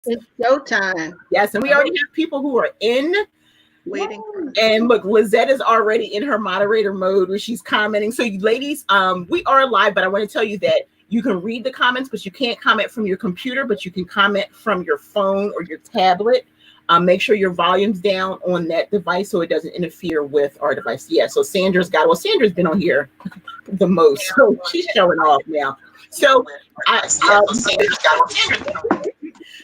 It's showtime. Yes, and we already have people who are in. Waiting for And look, Lizette is already in her moderator mode where she's commenting. So you ladies, we are live, but I want to tell you that you can read the comments, but you can't comment from your computer, but you can comment from your phone or your tablet. Make sure your volume's down on that device so it doesn't interfere with our device. Yeah, so Sandra's been on here the most, so she's showing off now. So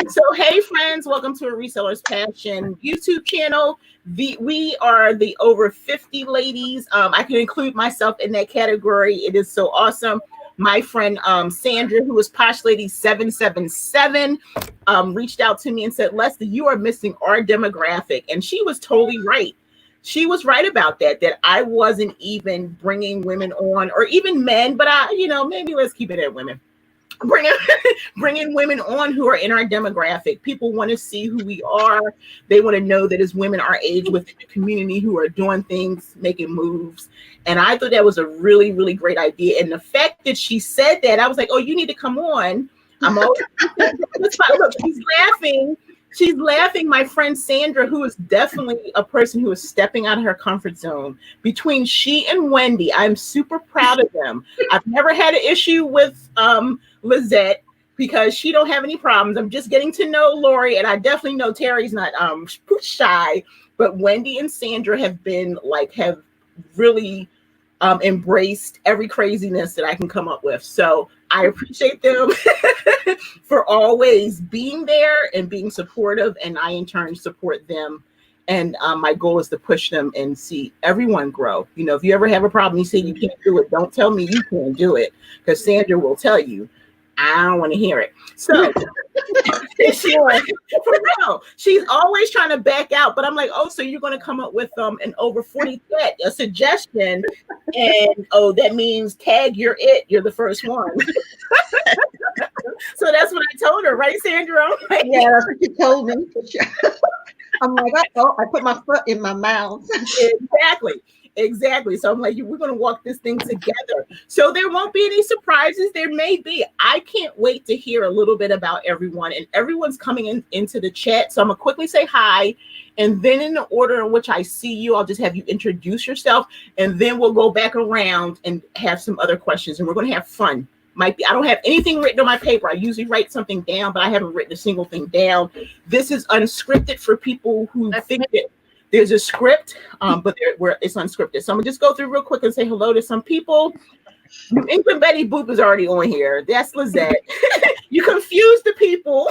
so hey friends, welcome to A Reseller's Passion YouTube channel. We are the over 50 ladies. I can include myself in that category. It is so awesome. My friend Sandra, who is Posh Lady 777, reached out to me and said, Leslie, you are missing our demographic. And she was totally right. She was right about that I wasn't even bringing women on, or even men, but maybe let's keep it at women. Bringing women on who are in our demographic. People want to see who we are. They want to know that as women our age within the community who are doing things, making moves. And I thought that was a really, really great idea. And the fact that she said that, I was like, oh, you need to come on. I'm always look, she's laughing. She's laughing. My friend Sandra, who is definitely a person who is stepping out of her comfort zone. Between she and Wendy, I'm super proud of them. I've never had an issue with Lizette because she don't have any problems. I'm just getting to know Lori, and I definitely know Terry's not shy. But Wendy and Sandra have really embraced every craziness that I can come up with. So I appreciate them for always being there and being supportive, and I in turn support them. And my goal is to push them and see everyone grow. If you ever have a problem, you say you can't do it, don't tell me you can't do it, because Sandra will tell you. I don't want to hear it. So for real, she's always trying to back out, but I'm like, oh, so you're going to come up with an over 40 set, a suggestion, and that means tag you're the first one. So that's what I told her, right, Sandra? Yeah, that's what you told me. I'm like, I put my foot in my mouth. Exactly. So I'm like, we're going to walk this thing together. So there won't be any surprises. There may be. I can't wait to hear a little bit about everyone. And everyone's coming into the chat. So I'm going to quickly say hi. And then in the order in which I see you, I'll just have you introduce yourself. And then we'll go back around and have some other questions. And we're going to have fun. I don't have anything written on my paper. I usually write something down, but I haven't written a single thing down. This is unscripted for people who think that there's a script, but it's unscripted. So I'm gonna just go through real quick and say hello to some people. New England Betty Boop is already on here. That's Lizette. You confuse the people.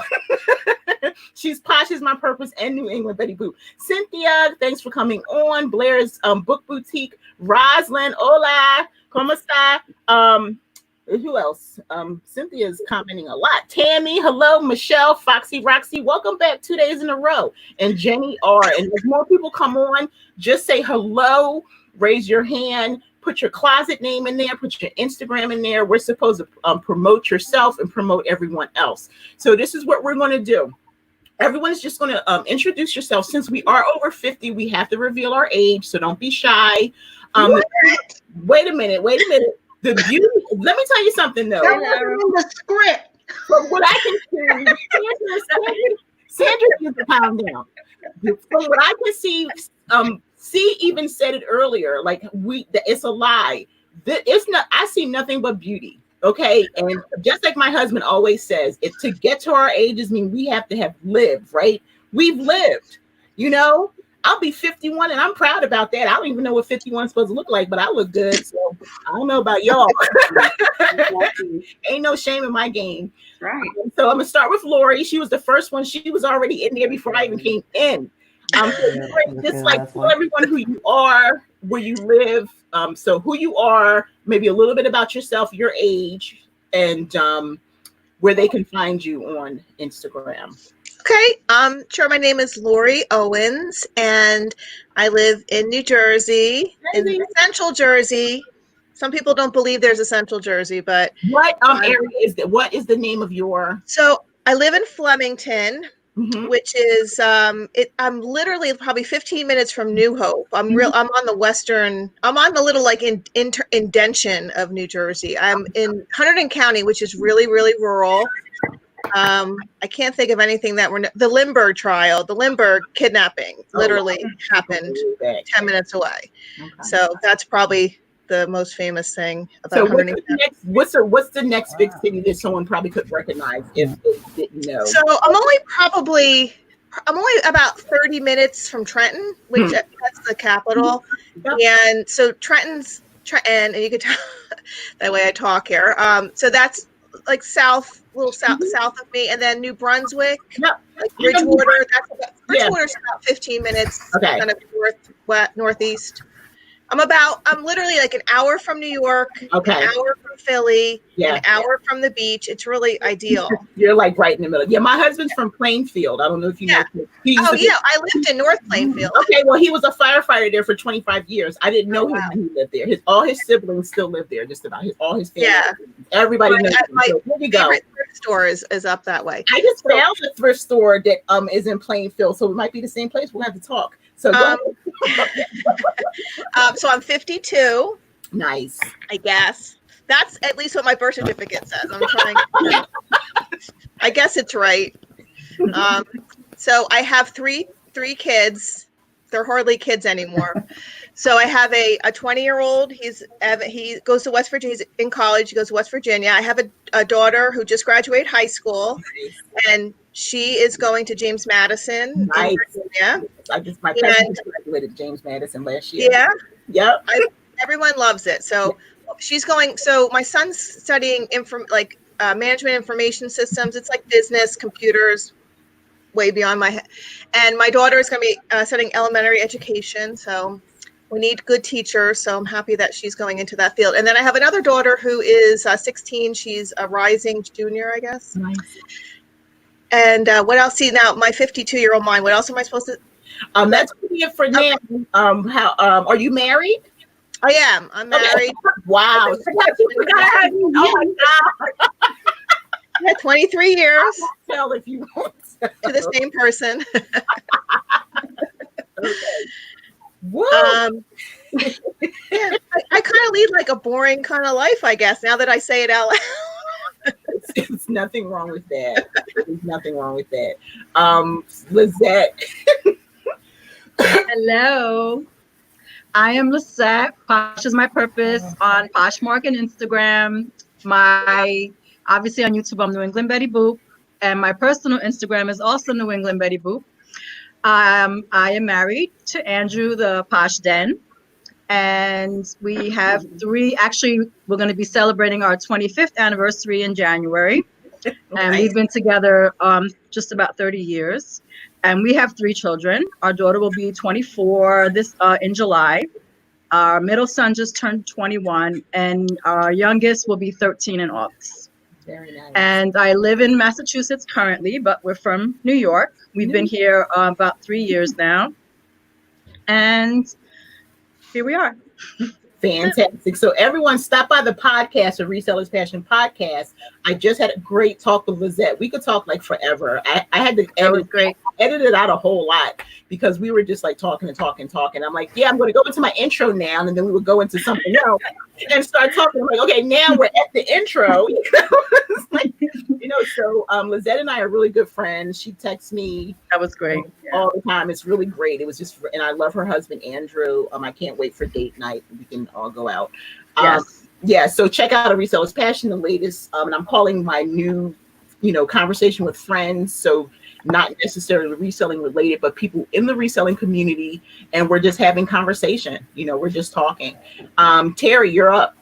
She's Posh is my purpose and New England Betty Boop. Cynthia, thanks for coming on. Blair's Book Boutique. Roslyn, hola, ¿cómo está? Who else? Cynthia's commenting a lot. Tammy, hello. Michelle, Foxy, Roxy, welcome back 2 days in a row. And Jenny R. And as more people come on, just say hello, raise your hand, put your closet name in there, put your Instagram in there. We're supposed to promote yourself and promote everyone else. So this is what we're going to do. Everyone's just going to introduce yourself. Since we are over 50, we have to reveal our age, so don't be shy. Wait a minute. The beauty. Let me tell you something though. That wasn't in the script. From what I can see, Sandra gets the pound down. From what I can see, C even said it earlier. Like it's a lie. It's not. I see nothing but beauty. Okay, and just like my husband always says, if to get to our ages mean we have to have lived. Right? We've lived. I'll be 51 and I'm proud about that. I don't even know what 51 is supposed to look like, but I look good. So I don't know about y'all. Ain't no shame in my game. Right. So I'm going to start with Lori. She was the first one. She was already in there before I even came in. Just tell everyone who you are, where you live. So who you are, maybe a little bit about yourself, your age, and where they can find you on Instagram. Okay, sure. My name is Lori Owens, and I live in New Jersey, in Central Jersey. Some people don't believe there's a Central Jersey, but what area is that? What is the name of your? So I live in Flemington, which is I'm literally probably 15 minutes from New Hope. I'm on the western. I'm on the little indention of New Jersey. I'm in Hunterdon County, which is really, really rural. I can't think of anything that the Lindbergh trial, the Lindbergh kidnapping literally happened 10 minutes away. Okay. So that's probably the most famous thing about what's the next big city that someone probably could recognize if they didn't know? So I'm only about 30 minutes from Trenton, which that's the capital. And so Trenton, and you can tell that way I talk here. So that's like a little south of me, and then New Brunswick, like Bridgewater. Bridgewater's about 15 minutes, kind of northeast. I'm literally like an hour from New York, an hour from Philly, an hour from the beach. It's really ideal. You're like right in the middle. Yeah, my husband's from Plainfield. I don't know if you know. I lived in North Plainfield. Okay, well, he was a firefighter there for 25 years. I didn't know him when he lived there. All his siblings still live there, just about. All his family. Yeah. Everybody knows him. My favorite thrift store is up that way. I just found a thrift store that is in Plainfield, so it might be the same place. We'll have to talk. So so I'm 52. Nice. I guess that's at least what my birth certificate says. I'm trying. I guess it's right. So I have three kids. They're hardly kids anymore. So I have a 20-year-old. He goes to West Virginia. He's in college. He goes to West Virginia. I have a daughter who just graduated high school, and she is going to James Madison in Virginia. My cousin graduated James Madison last year. Yeah. Yep. Everyone loves it. So she's going. So my son's studying management information systems. It's like business, computers, way beyond my head. And my daughter is going to be studying elementary education. So we need good teachers. So I'm happy that she's going into that field. And then I have another daughter who is 16. She's a rising junior, I guess. Nice. And what else? See, now my 52-year-old mind. What else am I supposed to? That's it for now. Are you married? I am. I'm married. Okay. Wow. Oh my God. Yeah, 23 years. Tell if you want to the same person. Okay. Whoa. Yeah, I kind of lead like a boring kind of life, I guess, now that I say it out loud. It's nothing wrong with that. There's nothing wrong with that. Lizette. Hello. I am Lisette. Posh is my purpose on Poshmark and Instagram. Obviously on YouTube, I'm New England Betty Boop. And my personal Instagram is also New England Betty Boop. I am married to Andrew, the Posh Den. And we have we're going to be celebrating our 25th anniversary in January. And we've been together just about 30 years. And we have 3 children. Our daughter will be 24 in July. Our middle son just turned 21. And our youngest will be 13 in August. Very nice. And I live in Massachusetts currently, but we're from New York. We've been here about 3 years now. And here we are. Fantastic. So everyone stop by the podcast, the Resellers Passion podcast. I just had a great talk with Lizette. We could talk like forever. I had to edit it out a whole lot because we were just like talking. I'm like, yeah, I'm going to go into my intro now. And then we would go into something else and start talking. I'm like, okay, now we're at the intro. It's like, so Lizette and I are really good friends. She texts me. That was great. All the time. It's really great. It was just, and I love her husband, Andrew. I can't wait for date night. We can all go out. Yes. So check out A Reseller's Passion, the latest. And I'm calling my new, conversation with friends. So not necessarily reselling related, but people in the reselling community. And we're just having conversation. We're just talking. Terry, you're up.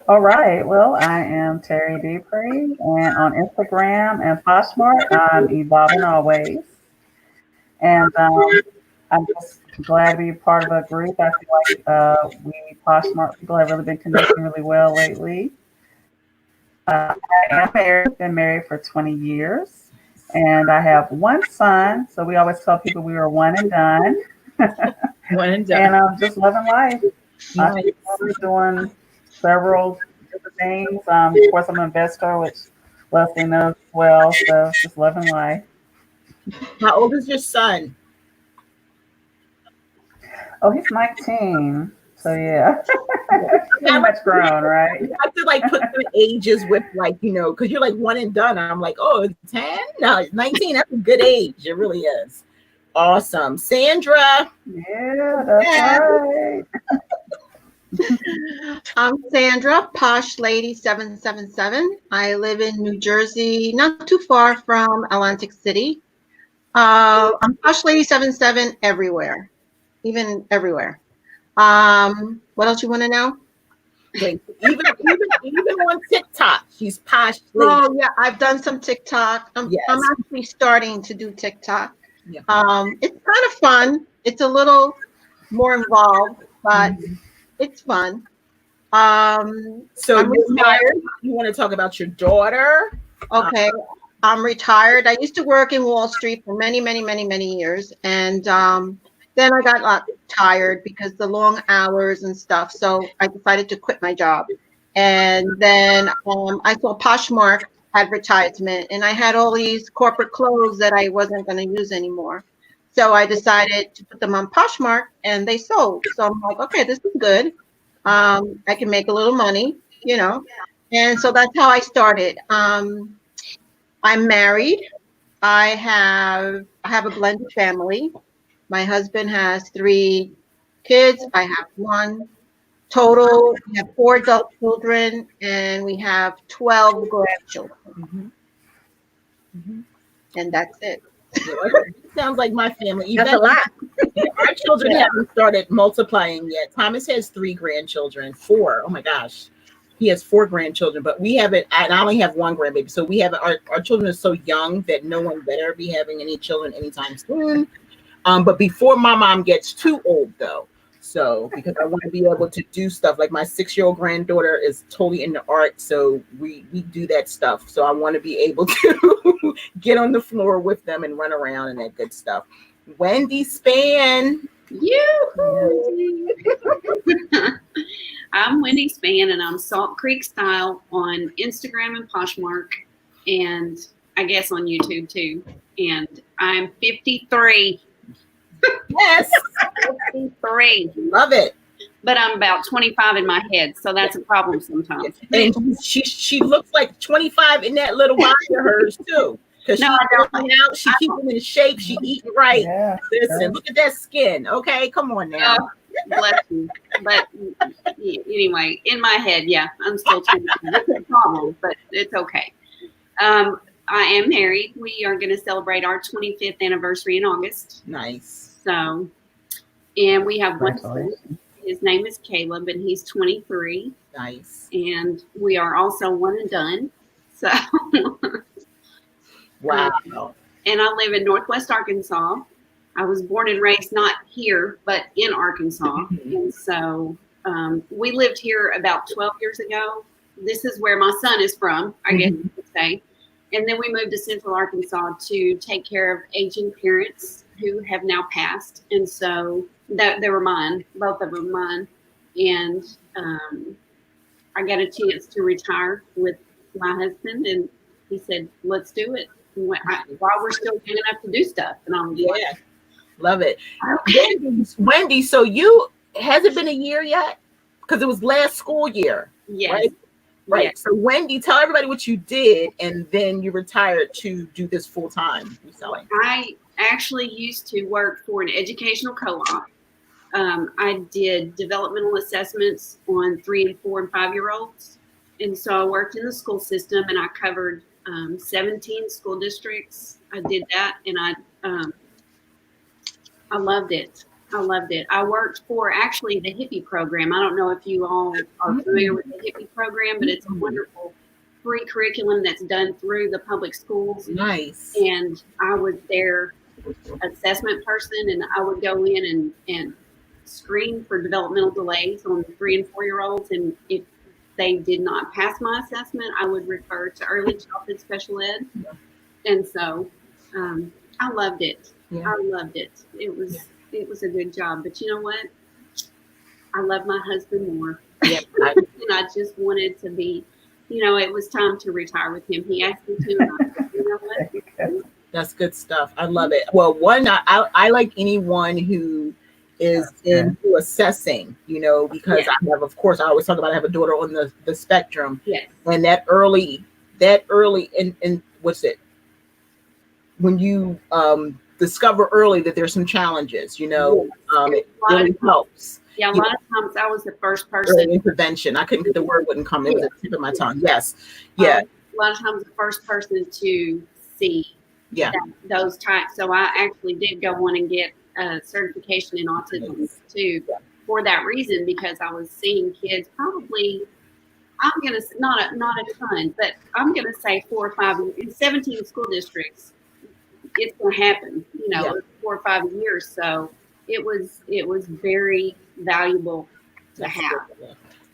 All right. Well, I am Terry Dupree, and on Instagram and Poshmark, I'm evolving always. And I'm just glad to be part of a group. I feel like we Poshmark people have really been connecting really well lately. I am married, been married for 20 years, and I have one son. So we always tell people we were one and done. One and done. And I'm just loving life. Nice. I'm doing several different things. Of course, I'm an investor, which Leslie knows well. So just loving life. How old is your son? Oh, he's 19. So yeah. pretty much grown, right? You have to like put the ages with like, because you're like one and done. I'm like, oh, it's 10? No, it's 19. That's a good age. It really is. Awesome. Sandra. Yeah, that's right. I'm Sandra, Posh Lady 777. I live in New Jersey, not too far from Atlantic City. I'm Posh Lady 77 everywhere, even everywhere. What else you want to know? Even on TikTok, she's Posh Lady. Oh yeah, I've done some TikTok. Yes. I'm actually starting to do TikTok. Yeah. It's kind of fun. It's a little more involved, but it's fun. So I'm you're retired. married. You want to talk about your daughter? Okay. I'm retired. I used to work in Wall Street for many, many, many, many years. And then I got tired because the long hours and stuff. So I decided to quit my job. And then I saw Poshmark advertisement, and I had all these corporate clothes that I wasn't going to use anymore. So I decided to put them on Poshmark, and they sold. So I'm like, okay, this is good. I can make a little money, And so that's how I started. I'm married. I have a blended family. My husband has 3 kids. I have 1. Total, we have 4 adult children, and we have 12 grandchildren. And that's it. Sounds like my family. That's a lot. Our children haven't started multiplying yet. Thomas has 3 grandchildren. 4. Oh my gosh. He has 4 grandchildren, but we haven't, and I only have 1 grandbaby. So we haven't, our children are so young that no one better be having any children anytime soon. But before my mom gets too old though. So, because I want to be able to do stuff like my 6-year-old granddaughter is totally into art. So we do that stuff. So I want to be able to get on the floor with them and run around and that good stuff. Wendy Span. I'm Wendy Span, and I'm Salt Creek Style on Instagram and Poshmark, and I guess on YouTube too. And I'm 53. Yes. 53. Love it. But I'm about 25 in my head, so that's a problem sometimes. And she looks like 25 in that little body of hers too. Because No, she's I don't. working out, she keeps them in shape, she eating right. Yeah, Listen, look at that skin. Okay, come on now. Bless you. But anyway, in my head, yeah, I'm still 25. It's a problem, but it's okay. I am married. We are going to celebrate our 25th anniversary in August. Nice. So, and we have 1 son. congratulations. His name is Caleb, and he's 23. Nice. And we are also one and done. So, Wow. and I live in Northwest Arkansas. I was born and raised not here, but in Arkansas. And so we lived here about 12 years ago. This is where my son is from, I guess you could say. And then we moved to Central Arkansas to take care of aging parents who have now passed. And so they were mine, both of them mine. And I got a chance to retire with my husband, and he said, let's do it while we're still young enough to do stuff. And I'm Yeah. Love it. okay. Wendy, so has it been a year yet? Because it was last school year. Yes. Right. Yes. So Wendy, tell everybody what you did, and then you retired to do this full time reselling. I actually used to work for an educational co-op. I did developmental assessments on 3 and 4 and 5-year-olds. And so I worked in the school system, and I covered 17 school districts. I did that, and I loved it. I loved it. I worked for actually the Hippie program. I don't know if you all are familiar with the Hippie program, but it's a wonderful free curriculum that's done through the public schools. Nice. And I was their assessment person, and I would go in and screen for developmental delays on 3 and 4-year-olds. And if they did not pass my assessment, I would refer to early childhood special ed. And so I loved it. Yeah. I loved it. It was a good job. But you know what? I love my husband more. Yeah. And I just wanted to be, it was time to retire with him. He asked me to. And I said, you know what? That's good stuff. I love it. Well, I like anyone who is in you assessing, because I have, of course, I always talk about I have a daughter on the spectrum. Yes. And that early in what's it? When you discover early that there's some challenges, it really helps. Yeah, a lot of times I was the first Early person. intervention. I couldn't get the word wouldn't come. It was at the tip of my tongue. Yes. Yeah. A lot of times the first person to see those types. So I actually did go on and get a certification in autism too, for that reason, because I was seeing kids probably, I'm gonna not a ton, but I'm gonna say 4 or 5 in 17 school districts. It's gonna happen, 4 or 5 years. So it was very valuable to have.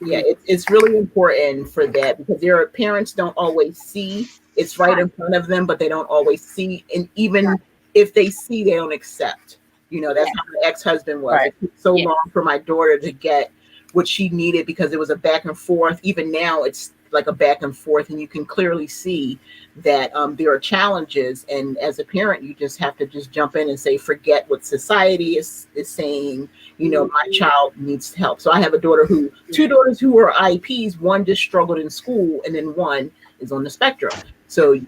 Yeah, it's really important for that, because their parents don't always see. It's right in front of them, but they don't always see. And even if they see, they don't accept. That's how my ex-husband was. Right. It took so long for my daughter to get what she needed, because it was a back and forth. Even now, it's like a back and forth, and you can clearly see that there are challenges. And as a parent, you just have to just jump in and say, forget what society is saying. My child needs help. So I have two daughters who are IEPs. One just struggled in school, and then one is on the spectrum. So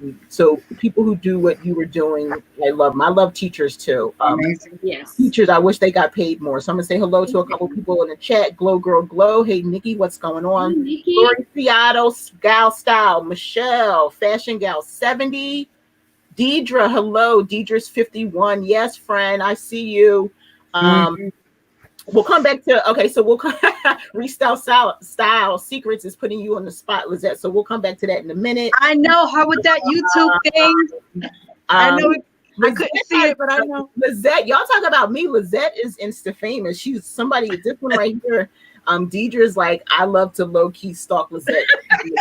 people who do what you were doing, I love them. I love teachers too. Amazing. Yes. Teachers, I wish they got paid more. So I'm gonna say hello to a couple people in the chat. Glow Girl Glow. Hey Nikki, what's going on? Hey, Nikki. Lori Seattle, Gal Style, Michelle, Fashion Gal 70. Deidre, hello. Deidre's 51. Yes, friend, I see you. We'll come back to so we'll style secrets is putting you on the spot, Lizette. So we'll come back to that in a minute. I know her with that YouTube thing. I know I couldn't see it, but I know. Lizette, y'all talk about me. Lizette is Insta famous. She's somebody, this one right here. Deidre's like, I love to low key stalk Lizette.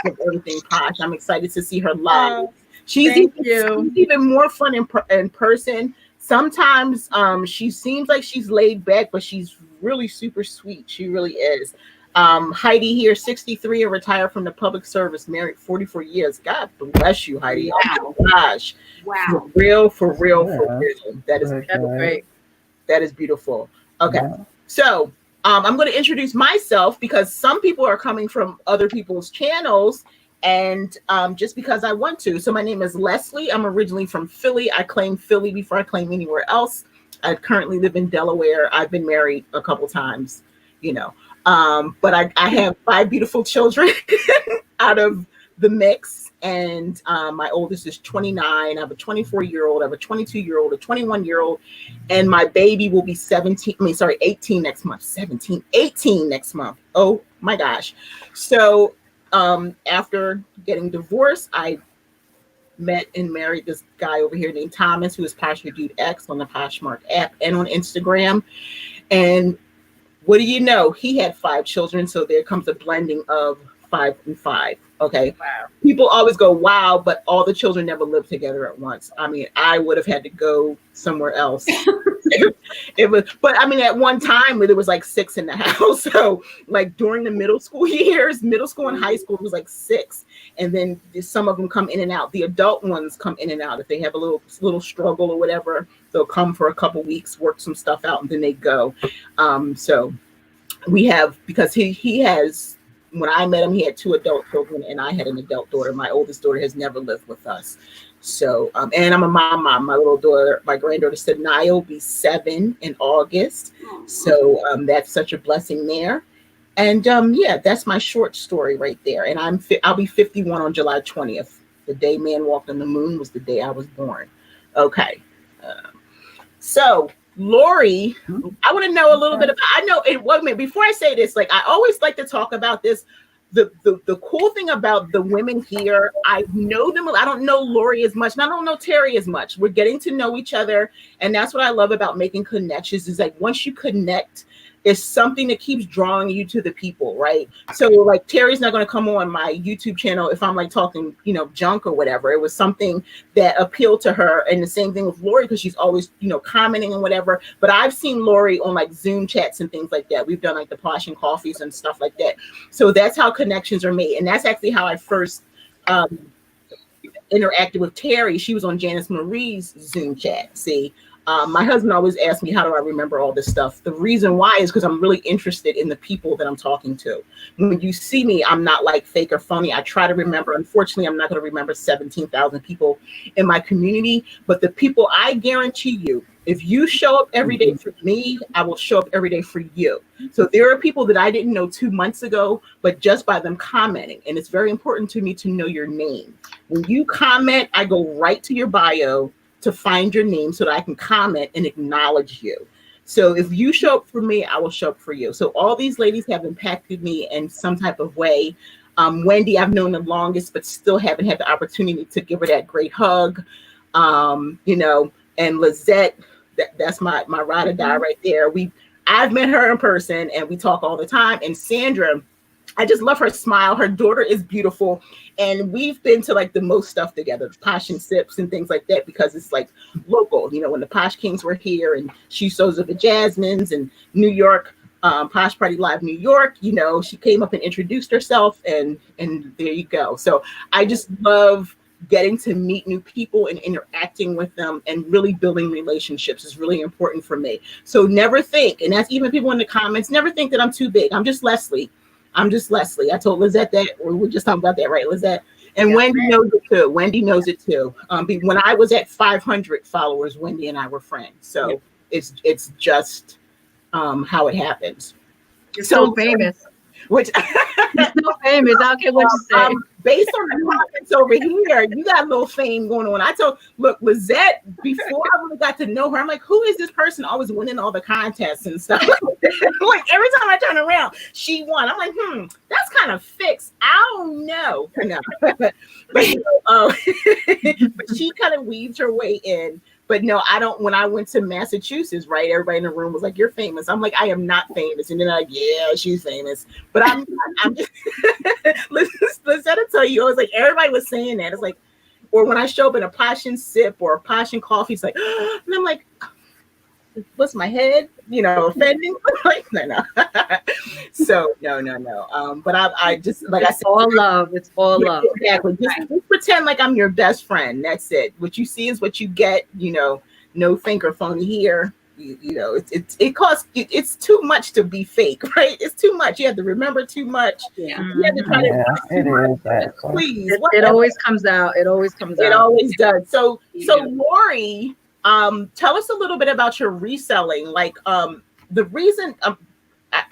Everything posh. I'm excited to see her live. She's even more fun in person. Sometimes she seems like she's laid back, but she's really super sweet. She really is. Heidi here, 63 and retired from the public service, married 44 years. God bless you, Heidi. Wow. Oh my gosh. Wow. For real. That is great. That is beautiful. Okay. So I'm going to introduce myself, because some people are coming from other people's channels, and just because I want to. So my name is Leslie. I'm originally from Philly. I claim Philly before I claim anywhere else. I currently live in Delaware. I've been married a couple times, but I have 5 beautiful children out of the mix. And my oldest is 29. I have a 24-year-old. I have a 22-year-old, a 21-year-old, and my baby will be 18 next month. 18 next month. Oh my gosh. So after getting divorced, I met and married this guy over here named Thomas, who is Posh Your Dude X on the Poshmark app and on Instagram. And what do you know? He had 5 children, so there comes a blending of 5 and 5. Okay. Wow. People always go, wow, but all the children never lived together at once. I mean, I would have had to go somewhere else. But I mean, at one time there was like 6 in the house. So like during the middle school years, middle school and high school, it was like 6. And then some of them come in and out. The adult ones come in and out. If they have a little struggle or whatever, they'll come for a couple weeks, work some stuff out, and then they go. So we have, because he has, when I met him, he had 2 adult children, and I had an adult daughter. My oldest daughter has never lived with us. So, and I'm a mom. My little daughter, my granddaughter Sanaya will be 7 in August. So that's such a blessing there. And that's my short story right there. And I'll be 51 on July 20th. The day man walked on the moon was the day I was born. Okay. So Lori, I want to know a little bit about, I know it wasn't, before I say this, like I always like to talk about this. The cool thing about the women here, I know them. I don't know Lori as much, and I don't know Terry as much. We're getting to know each other, and that's what I love about making connections. Is like once you connect, it's something that keeps drawing you to the people, right? So like Terry's not going to come on my YouTube channel if I'm like talking, junk or whatever. It was something that appealed to her, and the same thing with Lori, because she's always, commenting and whatever. But I've seen Lori on like Zoom chats and things like that. We've done like the Posh and Coffees and stuff like that. So that's how connections are made, and that's actually how I first interacted with Terry. She was on Janice Marie's Zoom chat. See. My husband always asks me, how do I remember all this stuff? The reason why is because I'm really interested in the people that I'm talking to. When you see me, I'm not like fake or phony. I try to remember. Unfortunately, I'm not going to remember 17,000 people in my community, but the people, I guarantee you, if you show up every day for me, I will show up every day for you. So there are people that I didn't know 2 months ago, but just by them commenting, and it's very important to me to know your name. When you comment, I go right to your bio to find your name so that I can comment and acknowledge you. So if you show up for me, I will show up for you. So all these ladies have impacted me in some type of way. Wendy, I've known the longest, but still haven't had the opportunity to give her that great hug. You know, and Lizette, that's my ride or die right there. I've met her in person and we talk all the time. And Sandra, I just love her smile. Her daughter is beautiful. And we've been to like the most stuff together, Posh and Sips and things like that, because it's like local. You know, when the Posh Kings were here and she shows up at Jasmine's and New York, Posh Party Live New York, you know, she came up and introduced herself and there you go. So I just love getting to meet new people and interacting with them and really building relationships is really important for me. So never think, and that's even people in the comments, never think that I'm too big. I'm just Leslie. I told Lizette that, or we were just talking about that, right, Lizette? And yeah, Wendy knows it too. Wendy knows it too. When I was at 500 followers, Wendy and I were friends. So it's just how it happens. You're so famous. Which you're so famous. I don't care what you say. Based on the comments over here, you got a little fame going on. Look, Lizette, before I really got to know her, I'm like, who is this person always winning all the contests and stuff? Like every time I turn around, she won. I'm like, that's kind of fixed. I don't know. No. but she kind of weaved her way in. But no, I don't. When I went to Massachusetts, right, everybody in the room was like, "You're famous." I'm like, "I am not famous," and then like, "Yeah, she's famous," but I'm just. Let's tell you, I was like, everybody was saying that. It's like, or when I show up in a Posh and Sip or a Posh and Coffee, it's like, and I'm like, what's my head? You know, offending? Like, no. So no. But I just like it's I said, all love. It's all love. Exactly. Just pretend like I'm your best friend. That's it. What you see is what you get. You know, no fake or phony here. You know, it costs. It's too much to be fake, right? It's too much. You have to remember too much. Yeah. You have to try to please. It always comes out. It always comes out. It always does. So Lori, tell us a little bit about your reselling. Like the reason.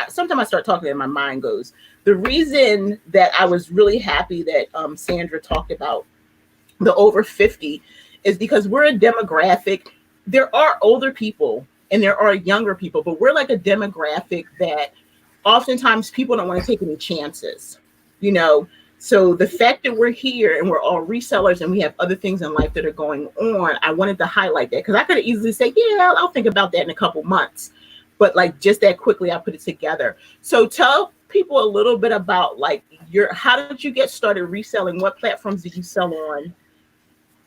Sometimes I start talking and my mind goes. The reason that I was really happy that Sandra talked about the over 50 is because we're a demographic. There are older people and there are younger people, but we're like a demographic that oftentimes people don't want to take any chances, you know? So the fact that we're here and we're all resellers and we have other things in life that are going on, I wanted to highlight that because I could have easily said, yeah, I'll think about that in a couple months. But like just that quickly, I put it together. So tell people a little bit about like how did you get started reselling? What platforms did you sell on?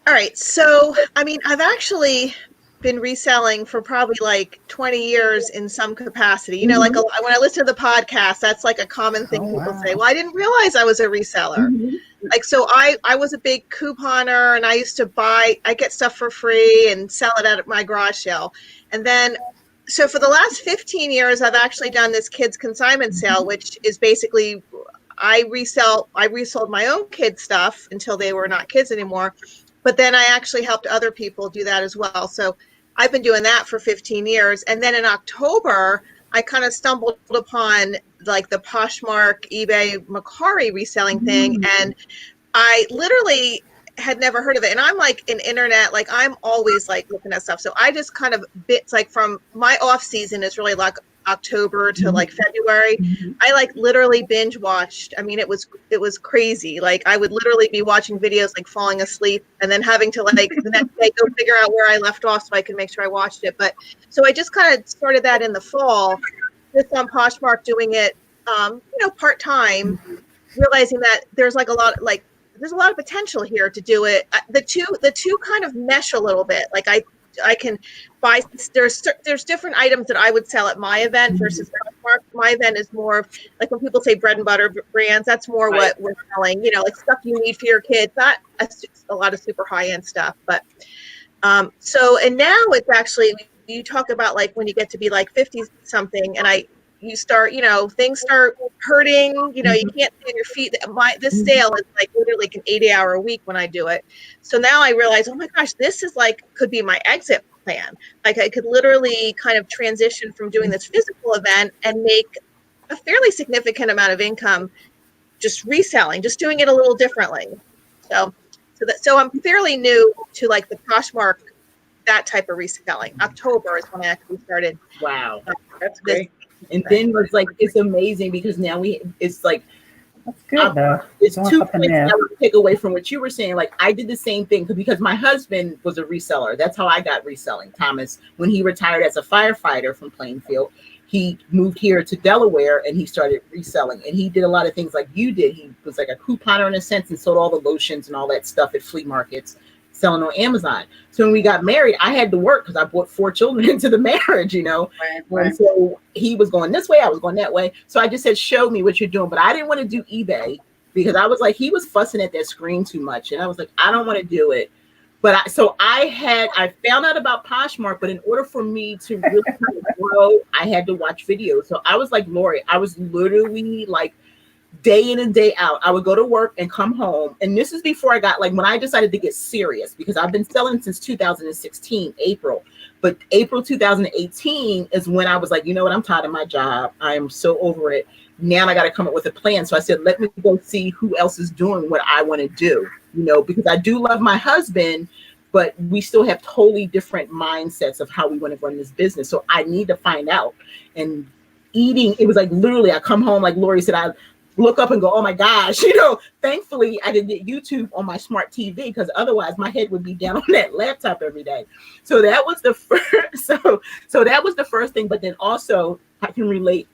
All right. So, I mean, I've actually been reselling for probably like 20 years in some capacity. You know, like when I listen to the podcast, that's like a common thing people say. Well, I didn't realize I was a reseller. Like, so I was a big couponer and I used to I get stuff for free and sell it at my garage sale. And then so for the last 15 years, I've actually done this kids consignment sale, which is basically I resold my own kids stuff until they were not kids anymore. But then I actually helped other people do that as well. So I've been doing that for 15 years. And then in October, I kind of stumbled upon like the Poshmark, eBay, Mercari reselling thing. And I literally had never heard of it. And I'm like an internet, like I'm always like looking at stuff. So I just kind of bits like from my off season is really like October to like February. I like literally binge watched. I mean, it was crazy. Like I would literally be watching videos, like falling asleep and then having to like the next day go figure out where I left off so I could make sure I watched it. But so I just kind of started that in the fall, just on Poshmark doing it, part-time, realizing that there's like there's a lot of potential here to do it. The two kind of mesh a little bit. Like I can buy, there's different items that I would sell at my event versus Poshmark. My event is more like when people say bread and butter brands, that's more what we're selling, like stuff you need for your kids, not a lot of super high end stuff. But So, and now it's actually, you talk about like when you get to be like 50 something and you start, things start hurting, you can't stay on your feet. This sale is like literally like an 80-hour a week when I do it. So now I realize, oh my gosh, this is like, could be my exit plan. Like I could literally kind of transition from doing this physical event and make a fairly significant amount of income just reselling, just doing it a little differently. So I'm fairly new to like the Poshmark, that type of reselling. October is when I actually started. Wow, that's great. And then it's like, it's amazing because now it's like, That's good though. it's Doing 2 something points new. I would take away from what you were saying. Like I did the same thing because my husband was a reseller. That's how I got reselling. Thomas, when he retired as a firefighter from Plainfield, he moved here to Delaware and he started reselling. And he did a lot of things like you did. He was like a couponer in a sense and sold all the lotions and all that stuff at flea markets, selling on Amazon. So when we got married, I had to work because I brought 4 children into the marriage, Right. And so he was going this way, I was going that way. So I just said, show me what you're doing. But I didn't want to do eBay because I was like, he was fussing at that screen too much. And I was like, I don't want to do it. But I found out about Poshmark, but in order for me to really kind of grow, I had to watch videos. So I was like Lori, I was literally like day in and day out. I would go to work and come home. And this is before I got like when I decided to get serious because I've been selling since 2016, April. But April 2018 is when I was like, you know what? I'm tired of my job. I am so over it. Now I got to come up with a plan. So I said, let me go see who else is doing what I want to do, because I do love my husband, but we still have totally different mindsets of how we want to run this business. So I need to find out. And eating, it was like literally I come home, like Lori said, I look up and go, oh my gosh, thankfully I didn't get YouTube on my smart TV because otherwise my head would be down on that laptop every day. So that was the first, so that was the first thing. But then also I can relate.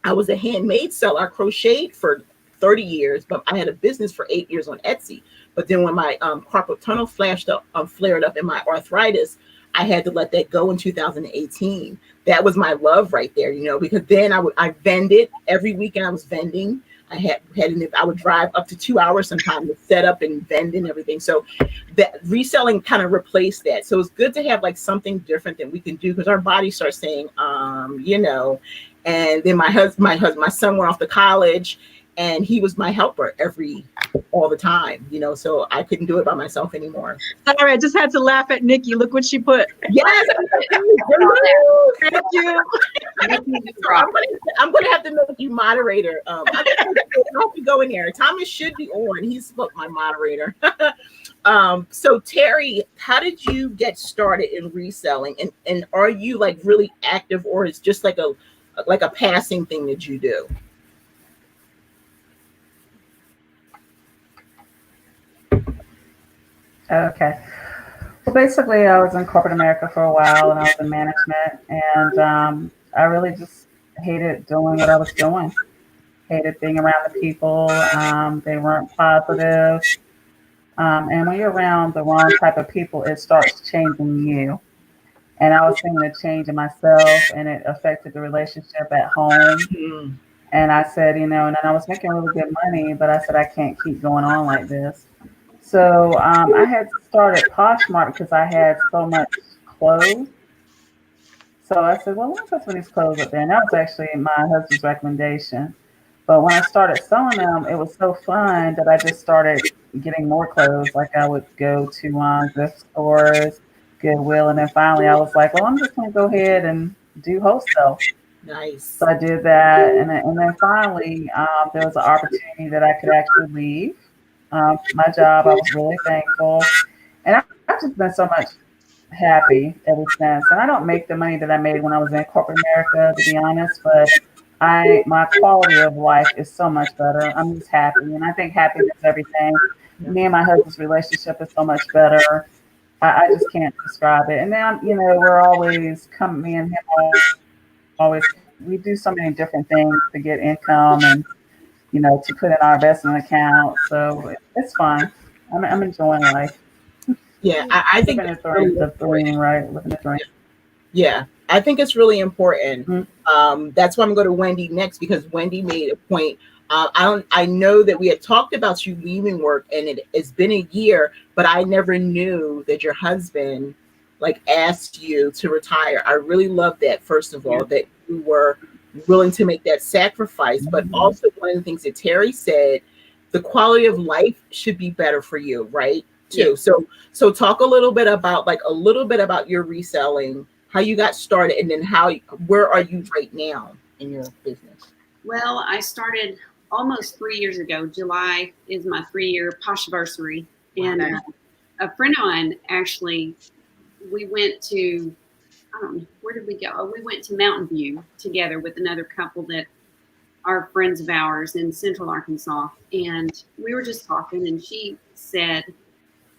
I was a handmade seller. I crocheted for 30 years, but I had a business for 8 years on Etsy. But then when my carpal tunnel flared up in my arthritis, I had to let that go in 2018. That was my love right there, because then I vended every weekend. I was vending. I would drive up to 2 hours sometimes to set up and vend and everything. So that reselling kind of replaced that. So it's good to have like something different that we can do because our body starts saying, And then my son went off to college, and he was my helper all the time, so I couldn't do it by myself anymore. Sorry, I just had to laugh at Nikki. Look what she put. Yes, thank you. I'm gonna have to make you moderator. I hope you go in there. Thomas should be on. He's my moderator. So Terry, how did you get started in reselling, and are you like really active, or is just like a passing thing that you do? Okay. Well, basically, I was in corporate America for a while, and I was in management, and I really just hated doing what I was doing. Hated being around the people. They weren't positive. And when you're around the wrong type of people, it starts changing you. And I was seeing a change in myself, and it affected the relationship at home. And I said, and I was making really good money, but I said, I can't keep going on like this. So I had started Poshmark because I had so much clothes. So I said, well, let's put some of these clothes up there. And that was actually my husband's recommendation. But when I started selling them, it was so fun that I just started getting more clothes. Like I would go to thrift stores, Goodwill, and then finally I was like, well, I'm just going to go ahead and do wholesale. Nice. So I did that, and then finally there was an opportunity that I could actually leave my job. I was really thankful, and I've just been so much happy ever since. And I don't make the money that I made when I was in corporate America, to be honest, but my quality of life is so much better. I'm just happy, and I think happiness is everything. Me and my husband's relationship is so much better. I just can't describe it. And then we're always me and him always we do so many different things to get income and to put in our investment account. So it's fun. I'm enjoying life. Yeah, I think living the dream, right? Living the dream. Yeah, I think it's really important. Mm-hmm. That's why I'm going to go to Wendy next, because Wendy made a point. I know that we had talked about you leaving work, and it's been a year, but I never knew that your husband like asked you to retire. I really love that. First of all, that you were willing to make that sacrifice, but also one of the things that Terry said, the quality of life should be better for you, right? Too. Yeah. So talk a little bit about your reselling, how you got started, and then where are you right now in your business? Well, I started almost 3 years ago. July is my 3-year Poshversary. And a friend of mine, actually, we went to, I don't know, where did we go? We went to Mountain View together with another couple that are friends of ours in Central Arkansas. And we were just talking, and she said,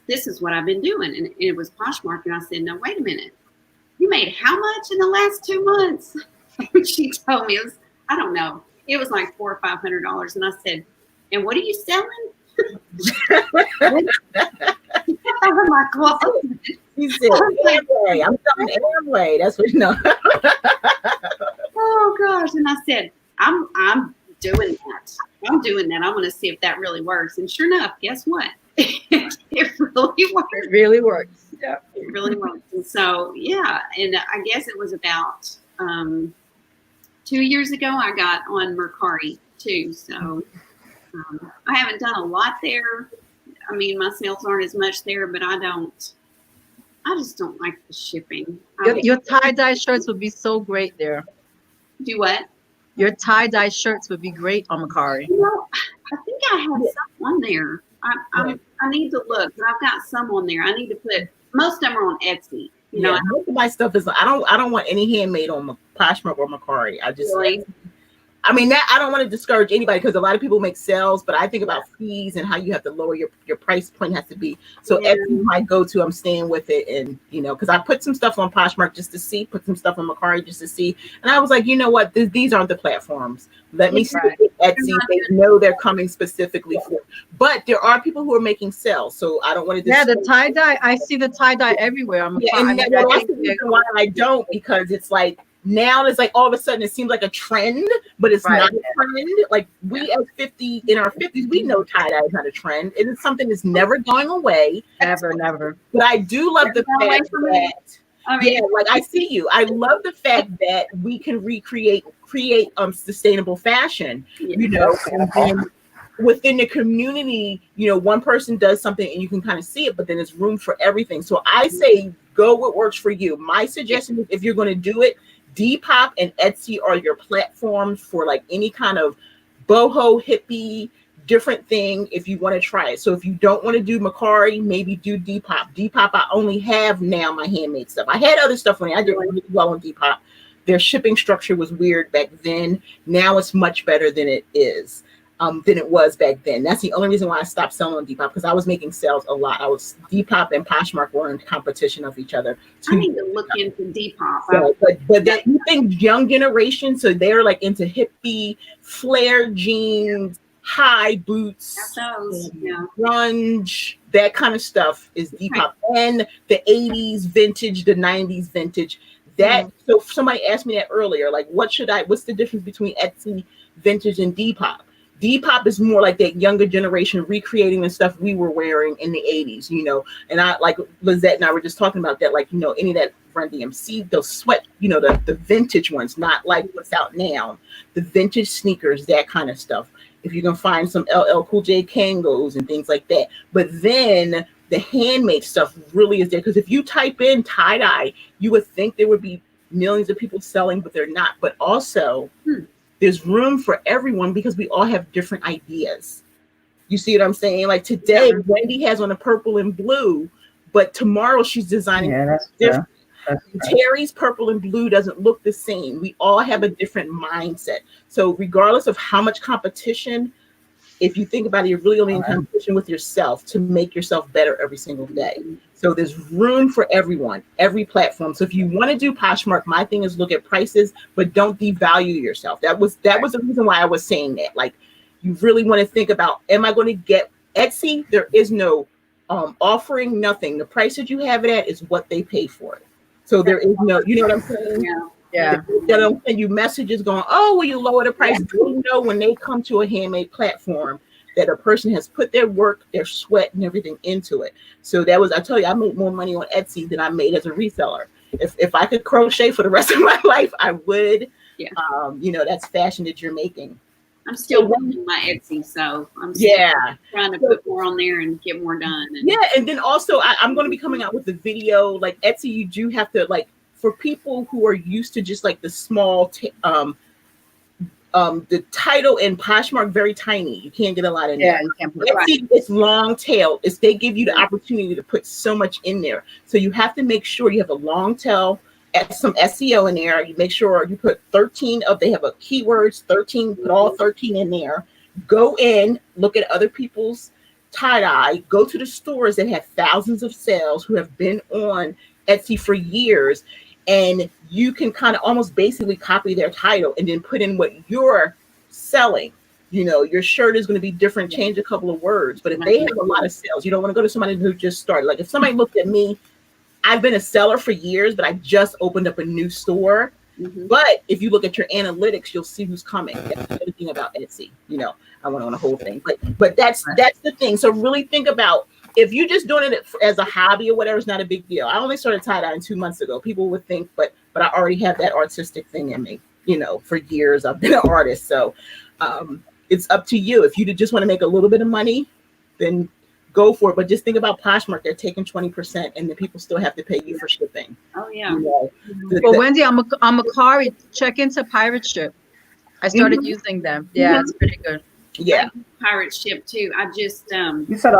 this is what I've been doing. And it was Poshmark. And I said, no, wait a minute. You made how much in the last 2 months? She told me, it was, I don't know. It was like $400 or $500. And I said, and what are you selling? My closet. He said, Amway. I'm selling Amway. That's what you know. Oh gosh. And I said, I'm doing that. I'm doing that. I'm going to see if that really works. And sure enough, guess what? It really works. It really works. Yeah. It really works. And so, yeah. And I guess it was about 2 years ago, I got on Mercari too. So I haven't done a lot there. I mean, my sales aren't as much there, but I just don't like the shipping. Your tie-dye shirts would be so great there. Do what? Your tie-dye shirts would be great on Mercari. You know, I think I have some on there. I need to look, but I've got some on there. I need to put, most of them are on Etsy. You know, most of my stuff is, I don't want any handmade on Poshmark or Mercari. I just really? I mean, that I don't want to discourage anybody because a lot of people make sales, but I think about fees and how you have to lower your price point has to be. So Etsy my go-to. I'm staying with it, and because I put some stuff on Poshmark just to see, put some stuff on Mercari just to see, and I was like, you know what, these aren't the platforms. Let me see Etsy. They know they're coming specifically for. But there are people who are making sales, so I don't want to. Yeah, the tie dye. I see the tie dye everywhere. And that's the reason why I don't, because it's like. Now it's like all of a sudden it seems like a trend, but it's not a trend. Like we at 50 in our 50s, we know tie-dye is not a trend. It is something that's never going away. Never. But I do love the fact that like I see you. I love the fact that we can create sustainable fashion, and then within the community, one person does something and you can kind of see it, but then there's room for everything. So I say go what works for you. My suggestion is if you're going to do it, Depop and Etsy are your platforms for like any kind of boho, hippie, different thing if you want to try it. So if you don't want to do Mercari, maybe do Depop. Depop, I only have now my handmade stuff. I had other stuff on it. I did really well on Depop. Their shipping structure was weird back then. Now it's much better than it is. Than it was back then. That's the only reason why I stopped selling on Depop, because I was making sales a lot. Depop and Poshmark were in competition of each other. I need to look into Depop. So, but that you think young generation, so they're like into hippie, flare jeans, high boots, grunge, that kind of stuff is Depop. And the 80s vintage, the 90s vintage. So somebody asked me that earlier, like what's the difference between Etsy, vintage, and Depop? Depop is more like that younger generation recreating the stuff we were wearing in the 80s, and I like Lizette and I were just talking about that, like, any of that Run DMC, those sweat, the vintage ones, not like what's out now, the vintage sneakers, that kind of stuff. If you can find some LL Cool J Kangos and things like that. But then the handmade stuff really is there, because if you type in tie-dye, you would think there would be millions of people selling, but they're not. But also, there's room for everyone because we all have different ideas. You see what I'm saying? Like today, Wendy has on a purple and blue, but tomorrow she's designing different. Terry's purple and blue doesn't look the same. We all have a different mindset. So regardless of how much competition, if you think about it, you're really only in competition with yourself to make yourself better every single day. So there's room for everyone, every platform. So if you want to do Poshmark, my thing is look at prices, but don't devalue yourself. That was the reason why I was saying that. Like, you really want to think about, am I going to get Etsy? There is no offering, nothing. The price that you have it at is what they pay for it. So there is no, you know what I'm saying? Yeah. Yeah. They don't send you messages going, oh, will you lower the price? They know when they come to a handmade platform that a person has put their work, their sweat, and everything into it. So that was, I tell you, I made more money on Etsy than I made as a reseller. If I could crochet for the rest of my life, I would. Yeah. That's fashion that you're making. I'm still building my Etsy, so I'm still trying to put more on there and get more done. And then also I'm going to be coming out with a video like Etsy. You do have to, like, for people who are used to just like the small the title in Poshmark very tiny. You can't get a lot in there. You can't put Etsy, it's long tail. They give you the opportunity to put so much in there. So you have to make sure you have a long tail, some SEO in there. You make sure you put 13 they have a keywords, 13, put all 13 in there. Go in, look at other people's tie-dye, go to the stores that have thousands of sales who have been on Etsy for years, and you can kind of almost basically copy their title and then put in what you're selling. Your shirt is going to be different, change a couple of words. But if they have a lot of sales, you don't want to go to somebody who just started. Like if somebody looked at me, I've been a seller for years, but I just opened up a new store. Mm-hmm. But if you look at your analytics, you'll see who's coming. That's the thing about Etsy. I went on a whole thing, but that's the thing. So really think about, if you're just doing it as a hobby or whatever, it's not a big deal. I only started tie-dyeing 2 months ago. People would think, but I already have that artistic thing in me. For years I've been an artist. So it's up to you. If you just want to make a little bit of money, then go for it. But just think about Poshmark. They're taking 20%, and then people still have to pay you for shipping. Oh yeah. Well, Wendy, on Macari, check into Pirate Ship. I started using them. Yeah, it's pretty good. Yeah. Pirate Ship too. I just You said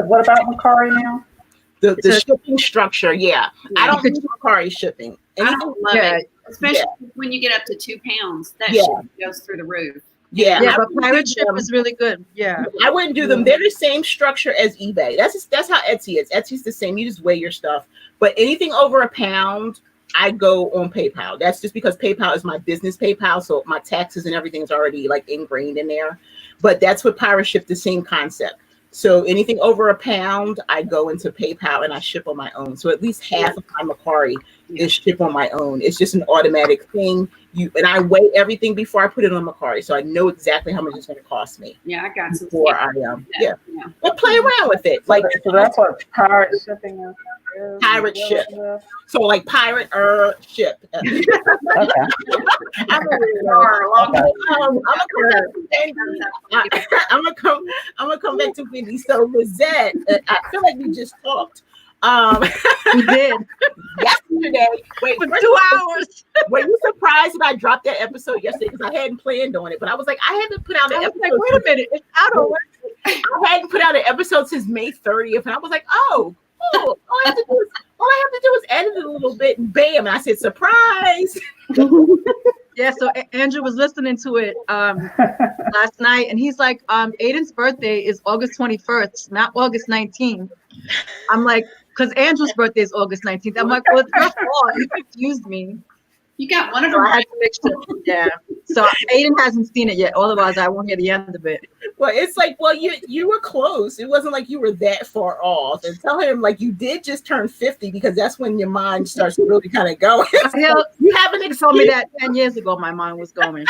what about Macari now? The shipping structure, I don't use Macari shipping. I don't love it, especially when you get up to 2 pounds. That shit goes through the roof. Yeah, but Pirate Ship is really good. Yeah, I wouldn't do them. They're the same structure as eBay. That's how Etsy is. Etsy's the same. You just weigh your stuff. But anything over a pound, I go on PayPal. That's just because PayPal is my business PayPal, so my taxes and everything is already like ingrained in there. But that's what Pirate Ship, the same concept. So anything over a pound, I go into PayPal and I ship on my own. So at least half of my Macari is ship on my own. It's just an automatic thing. And I weigh everything before I put it on Macari, so I know exactly how much it's going to cost me. Yeah, I got some. Before I but play around with it. Like so that's what pirate shipping is. Pirate ship. So like pirate ship. Okay. I'm gonna come back to Wendy. So Lizette, I feel like we just talked. We did yesterday. Wait, for 2 hours. Were you surprised that I dropped that episode yesterday? Because I hadn't planned on it, but I was like, I haven't put out an episode. Like, wait a minute, it's out already. I hadn't put out an episode since May 30th, and I was like, oh, all I have to do is edit it a little bit, and bam! And I said, surprise. Yeah, so Andrew was listening to it last night, and he's like, Aiden's birthday is August 21st, not August 19th. I'm like, because Andrew's birthday is August 19th. I'm like, well, it's your fault. You confused me. You got one of them. So I had to make sure. Yeah. So Aiden hasn't seen it yet. Otherwise, I won't hear the end of it. Well, it's like, well, you were close. It wasn't like you were that far off. And tell him, like, you did just turn 50, because that's when your mind starts really kind of going. You haven't told me that 10 years ago. My mind was going.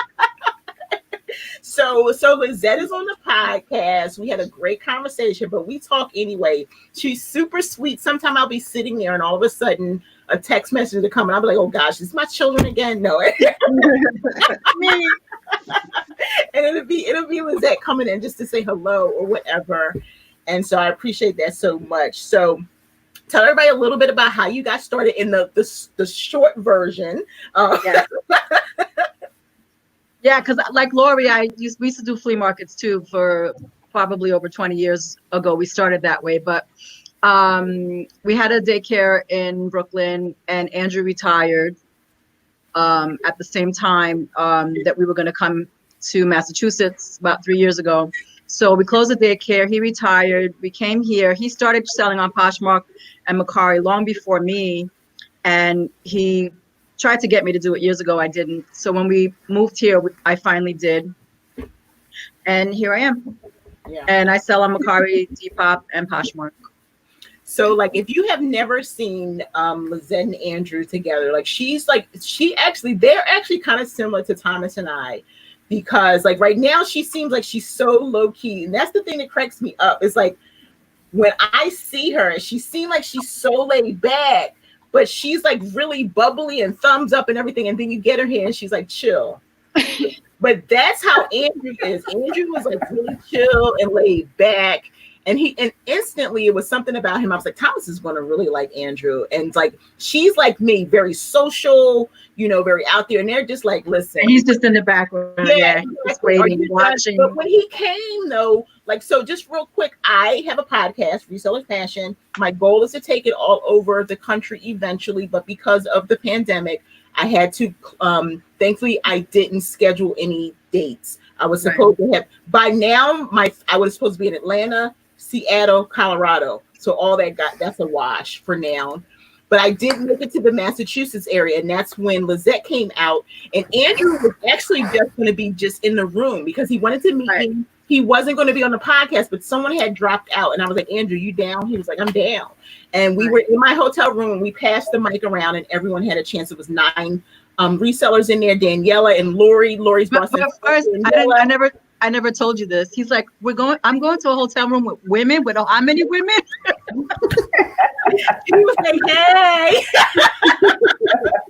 So Lizette is on the podcast. We had a great conversation, but we talk anyway. She's super sweet. Sometimes I'll be sitting there and all of a sudden a text message will come and I'll be like, oh gosh, it's my children again. No. Me. And it'll be Lizette coming in just to say hello or whatever. And so I appreciate that so much. So tell everybody a little bit about how you got started in the short version. Yeah, because like Lori, we used to do flea markets too for probably over 20 years ago. We started that way, but we had a daycare in Brooklyn, and Andrew retired at the same time that we were going to come to Massachusetts about 3 years ago. So we closed the daycare. He retired. We came here. He started selling on Poshmark and Macari long before me, and he tried to get me to do it years ago. I didn't. So when we moved here, I finally did. And here I am. Yeah. And I sell on Macari, Depop, and Poshmark. So like if you have never seen Lizette and Andrew together, like they're actually kind of similar to Thomas and I, because like right now she seems like she's so low key. And that's the thing that cracks me up. It's like when I see her, she seems like she's so laid back, but she's like really bubbly and thumbs up and everything. And then you get her here and she's like chill. But that's how Andrew is. Andrew was like really chill and laid back. And instantly it was something about him. I was like, Thomas is going to really like Andrew. And like, she's like me, very social, very out there. And they're just like, listen. And he's just in the background. Yeah, just waiting, watching. But when he came though, like, so just real quick, I have a podcast, Reselling Fashion. My goal is to take it all over the country eventually. But because of the pandemic, I had to, thankfully, I didn't schedule any dates. I was supposed to have, by now, I was supposed to be in Atlanta, Seattle, Colorado. So all that's a wash for now. But I did make it to the Massachusetts area, and that's when Lizette came out. And Andrew was actually just going to be just in the room because he wanted to meet me. He wasn't going to be on the podcast, but someone had dropped out. And I was like, Andrew, you down? He was like, I'm down. And we were in my hotel room, and we passed the mic around, and everyone had a chance. It was 9 resellers in there, Daniela and Lori. Lori's Boston. First, I never told you this. He's like, I'm going to a hotel room with women. With how many women? He was like, hey.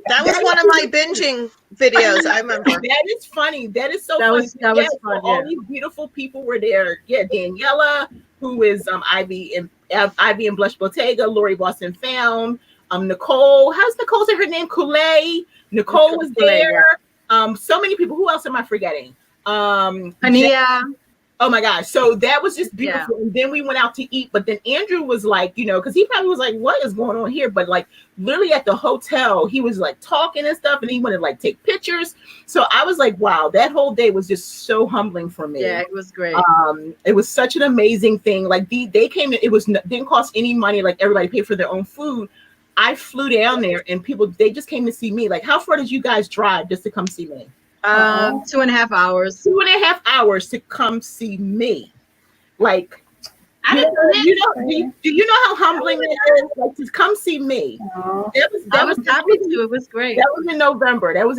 That was one of my binging videos. I remember. That is funny. That is so funny. That was fun. All these beautiful people were there. Yeah, Daniela, who is Ivy and Blush Bottega, Lori Boston Found, Nicole. How's Nicole say her name? Kool-Aid. Nicole was there. So many people. Who else am I forgetting? Ania. Oh my gosh. So that was just beautiful. Yeah. And then we went out to eat. But then Andrew was like, because he probably was like, what is going on here? But like literally at the hotel, he was like talking and stuff, and he wanted to like take pictures. So I was like, wow, that whole day was just so humbling for me. Yeah, it was great. It was such an amazing thing. Like they came in, didn't cost any money. Like everybody paid for their own food. I flew down there and they just came to see me. Like, how far did you guys drive just to come see me? 2.5 hours. 2.5 hours to come see me. Like, do you know how humbling it is? Like, to come see me. I was happy to. It was great. That was in November. It was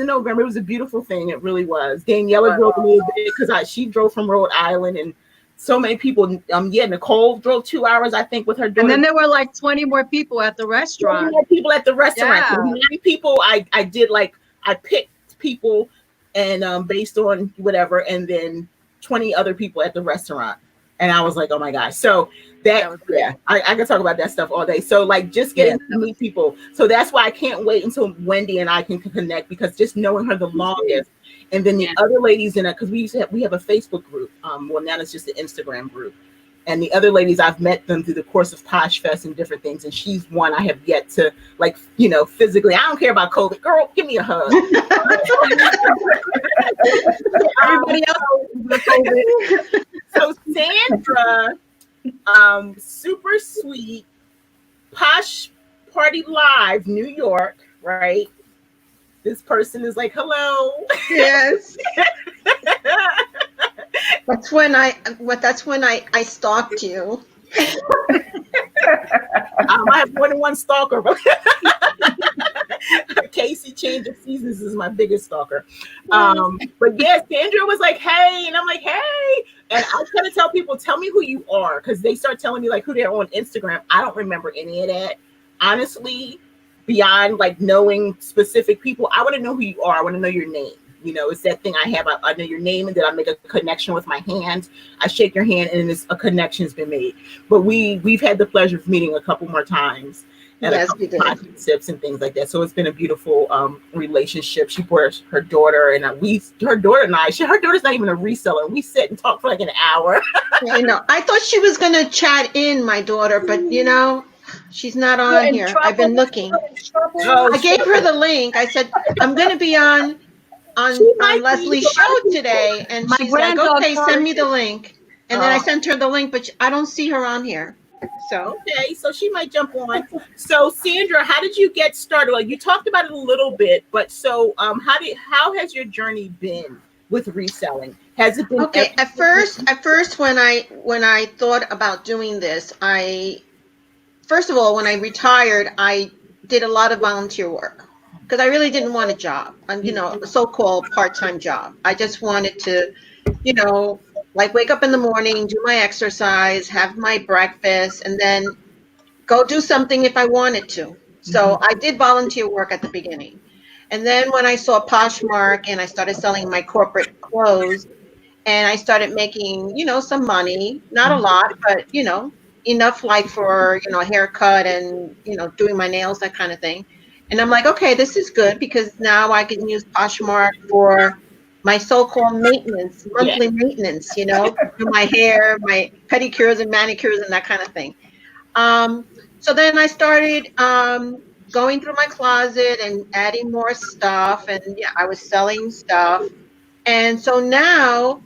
a beautiful thing. It really was. Daniela drove a little bit because she drove from Rhode Island, and so many people. Nicole drove 2 hours, I think, with her daughter. And then there were like 20 more people at the restaurant. 20 more people at the restaurant. Yeah. 9 people. I did I picked people. And based on whatever, and then 20 other people at the restaurant. And I was like, oh my gosh. So that was great. I could talk about that stuff all day. So like just getting to meet people. So that's why I can't wait until Wendy and I can connect, because just knowing her the longest. And then the other ladies in it, because we have a Facebook group. Well, now it's just an Instagram group. And the other ladies, I've met them through the course of Posh Fest and different things. And she's one I have yet to, physically. I don't care about COVID. Girl, give me a hug. Everybody else COVID. So Sandra, super sweet, Posh Party Live, New York, right? This person is like, hello. Yes. That's when I stalked you. I have more than one stalker. Casey Change of Seasons is my biggest stalker. But yes, Sandra was like, hey, and I'm like, hey. And I was trying to tell people, tell me who you are, because they start telling me like who they're on Instagram. I don't remember any of that. Honestly, beyond like knowing specific people, I want to know who you are. I want to know your name. It's that thing I have. I know your name, and then I make a connection with my hand. I shake your hand, and a connection's been made. But we've had the pleasure of meeting a couple more times. Yes, we did. Sips and things like that. So it's been a beautiful relationship. She brought her daughter, and her daughter's not even a reseller. We sit and talk for like an hour. I thought she was going to chat in, my daughter, but she's not on here. I've been looking. I gave her the link. I said, I'm going to be on Leslie's show today, and she's like, okay, send me the link. And then I sent her the link, but I don't see her on here. So okay, so she might jump on. So Sandra, how did you get started? Well, you talked about it a little bit, but so how has your journey been with reselling? Has it been okay? At first, when I thought about doing this, I first of all, when I retired, I did a lot of volunteer work because I really didn't want a job, a so-called part-time job. I just wanted to, you know, like wake up in the morning, do my exercise, have my breakfast, and then go do something if I wanted to. So I did volunteer work at the beginning. And then when I saw Poshmark and I started selling my corporate clothes and I started making, some money, not a lot, but, enough like for, a haircut and, doing my nails, that kind of thing. And I'm like, okay, this is good because now I can use Poshmark for my so-called maintenance, Yeah. monthly maintenance, do my hair, my pedicures and manicures and that kind of thing. So then I started going through my closet and adding more stuff, and yeah, I was selling stuff. And so now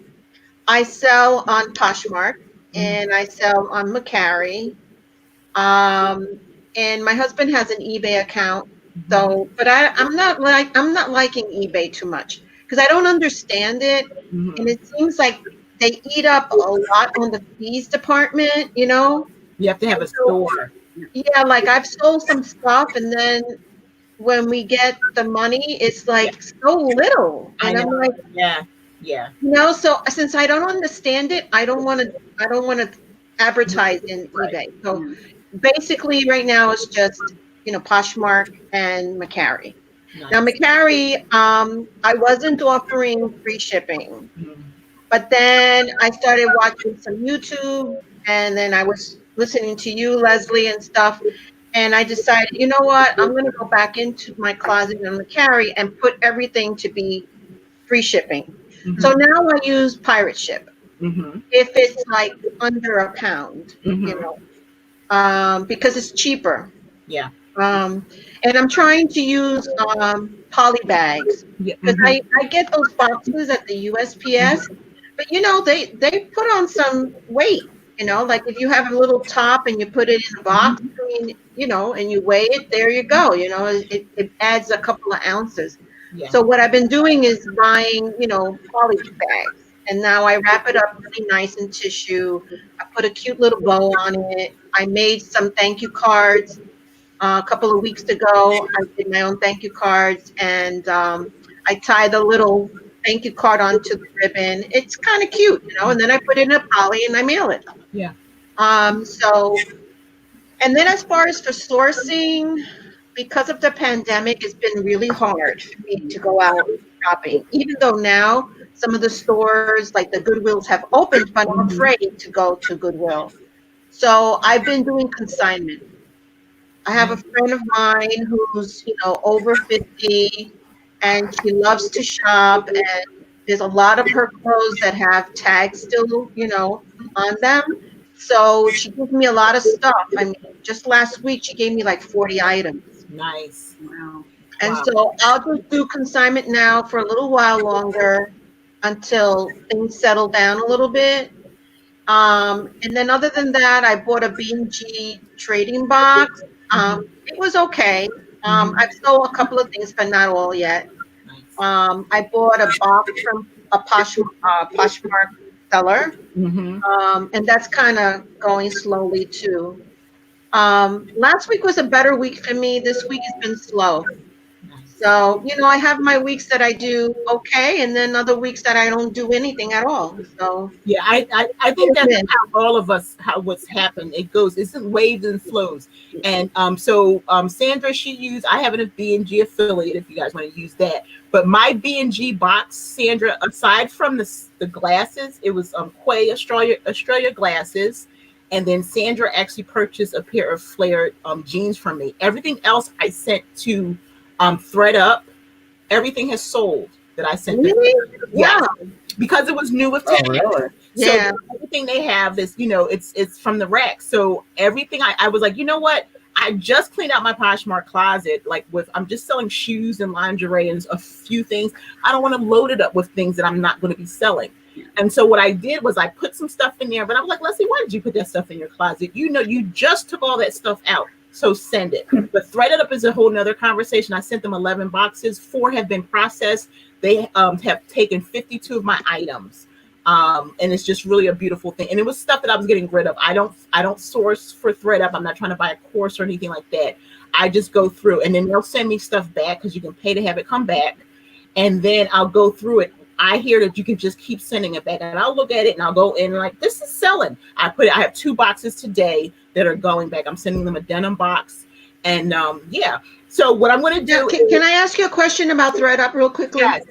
I sell on Poshmark and I sell on Macari. Um, and my husband has an eBay account. So, but I'm not liking eBay too much because I don't understand it, and it seems like they eat up a lot on the fees department, You have to have And a so store. yeah, like I've sold some stuff and then when we get the money, it's Yeah, like so little. I And I'm know. like, Yeah, yeah. so since I don't understand it, I don't want to advertise in Right. eBay. So basically right now it's just, Poshmark and Macari. Now Nice. Macari, I wasn't offering free shipping, Mhm. but then I started watching some YouTube and then I was listening to you, Leslie, and stuff. And I decided, you know what? I'm going to go back into my closet and Macari and put everything to be free shipping. So Mhm. now I use pirate ship Mhm. if it's like under a pound, Mhm. because it's cheaper. Yeah. Um, and I'm trying to use poly bags Yeah. because Mhm. I get those boxes at the USPS, but they put on some weight. Like if you have a little top and you put it in a box, I mean, and you weigh it, there you go. It adds a couple of ounces. Yeah. So what I've been doing is buying, poly bags, and now I wrap it up really nice in tissue. I put a cute little bow on it. I made some thank you cards a couple of weeks ago. I did my own thank you cards, and I tie the little thank you card onto the ribbon. It's kind of cute, and then I put it in a poly and I mail it. Yeah. So, and then as far as for sourcing, because of the pandemic, it's been really hard for me to go out shopping, even though now some of the stores, like the Goodwills, have opened, but I'm afraid to go to Goodwill. So I've been doing consignment. I have a friend of mine who's, over 50 and she loves to shop and there's a lot of her clothes that have tags still, on them. So she gives me a lot of stuff. I mean, just last week she gave me like 40 items. Nice. Wow. And Wow. so I'll just do consignment now for a little while longer until things settle down a little bit. And then other than that, I bought a B&G trading box. It was okay. I've sold a couple of things, but not all yet. Nice. I bought a box from a Poshmark seller, Mhm. and that's kind of going slowly too. Last week was a better week for me. This week has been slow. Nice. So, I have my weeks that I do okay, and then other weeks that I don't do anything at all. So, Yeah, I think that's how all of us how what's happened. It goes, it's in waves and flows. And Sandra, she used, I have a B&G affiliate if you guys want to use that. But my B&G box, Sandra, aside from the glasses, it was Quay Australia glasses. And then Sandra actually purchased a pair of flared jeans from me. Everything else I sent to Thread Up. Everything has sold that I sent to. really? Yes, Wow. because it was new with Oh, tax. really? So Yeah. everything they have is, it's from the rack. So everything I was like, you know what? I just cleaned out my Poshmark closet, I'm just selling shoes and lingerie and a few things. I don't want to load it up with things that I'm not going to be selling. And so what I did was I put some stuff in there, but I was like, Leslie, why did you put that stuff in your closet? You just took all that stuff out. So send it. But Threaded Up is a whole nother conversation. I sent them 11 boxes. 4 have been processed. They have taken 52 of my items. And it's just really a beautiful thing. And it was stuff that I was getting rid of. I don't source for ThreadUp. I'm not trying to buy a course or anything like that. I just go through, and then they'll send me stuff back because you can pay to have it come back. And then I'll go through it. I hear that you can just keep sending it back, and I'll look at it and I'll go in like, this is selling. I have 2 boxes today that are going back. I'm sending them a denim box, and yeah. So what I'm going to do? Can I ask you a question about ThreadUp real quickly? Yes.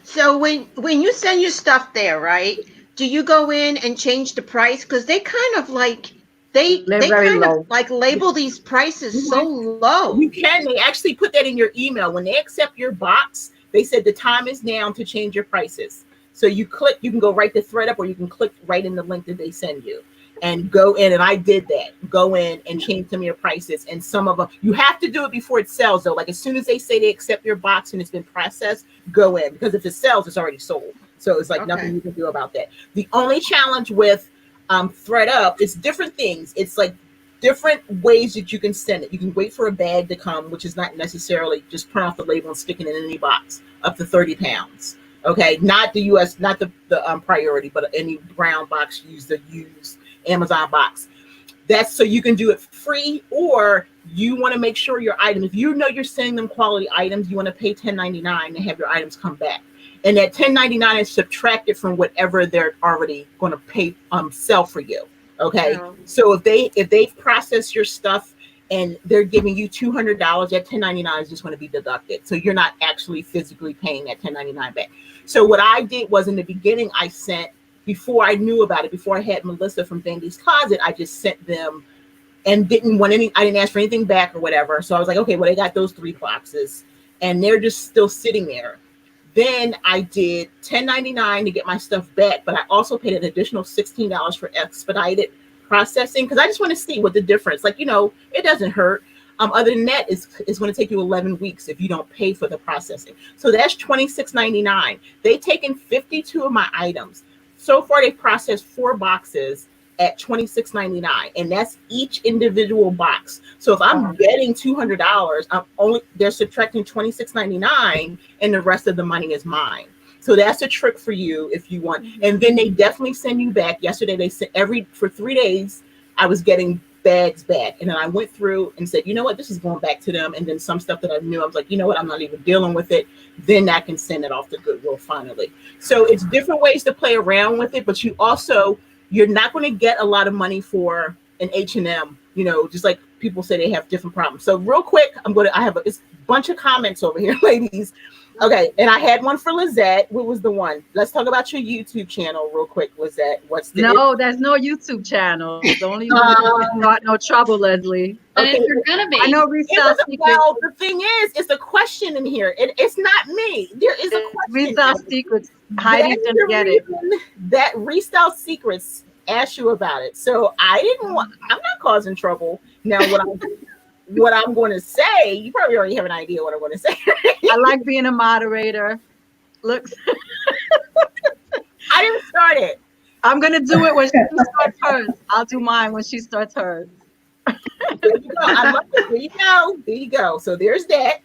So when you send your stuff there, right? Do you go in and change the price? Because they kind of like they kind of like label these prices so low. You can. They actually put that in your email when they accept your box. They said the time is now to change your prices. So you can go right to ThreadUp, or you can click right in the link that they send you and go in. And I did that. Go in and change some of your prices. And some of them, you have to do it before it sells though. Like as soon as they say they accept your box and it's been processed, go in, because if it sells, it's already sold. So it's like nothing you can do about that. The only challenge with ThreadUp is different things. It's like different ways that you can send it. You can wait for a bag to come, which is not necessarily just print off the label and stick it in any box, up to 30 pounds. Okay, not the US, not the priority, but any brown box, use the used Amazon box. That's so you can do it free, or you want to make sure your item, if you know you're sending them quality items, you want to pay $10.99 and have your items come back. And that $10.99 is subtracted from whatever they're already going to pay sell for you. Okay. Yeah. So if they process your stuff and they're giving you $200, that $10.99 is just going to be deducted. So you're not actually physically paying that $10.99 back. So what I did was, in the beginning, I sent, before I knew about it, before I had Melissa from Vandy's Closet, I just sent them and I didn't ask for anything back or whatever. So I was like, okay, well, they got those 3 boxes and they're just still sitting there. Then I did $10.99 to get my stuff back, but I also paid an additional $16 for expedited processing, because I just want to see what the difference, like, it doesn't hurt. Other than that, it's going to take you 11 weeks if you don't pay for the processing. So that's $26.99. They've taken 52 of my items. So far, they've processed 4 boxes at $26.99, and that's each individual box. So if I'm getting $200, they're subtracting $26.99, and the rest of the money is mine. So that's a trick for you if you want. And then they definitely send you back. Yesterday they sent for 3 days, I was getting bags back, and then I went through and said, you know what, this is going back to them. And then some stuff that I knew, I was like, you know what, I'm not even dealing with it. Then I can send it off to Goodwill finally. So it's different ways to play around with it, but you're not going to get a lot of money for an H&M, just like people say they have different problems. So real quick, I have a bunch of comments over here, ladies. Okay, and I had one for Lizette. What was the one? Let's talk about your YouTube channel real quick, Lizette. There's no YouTube channel. Don't even start no trouble, Leslie. Okay. And if you're gonna be, I know Resell Secrets. Well, the thing is, it's a question in here. It's not me. There is a question. Resell Secrets. Heidi's gonna get it. That Resell Secrets asked you about it, so I'm not causing trouble. Now, what I'm going to say, you probably already have an idea what I'm going to say. I like being a moderator. Look, I didn't start it. I'm going to do it when she starts hers. I'll do mine when she starts hers. There you go. I love it. There you go. There you go. So there's that.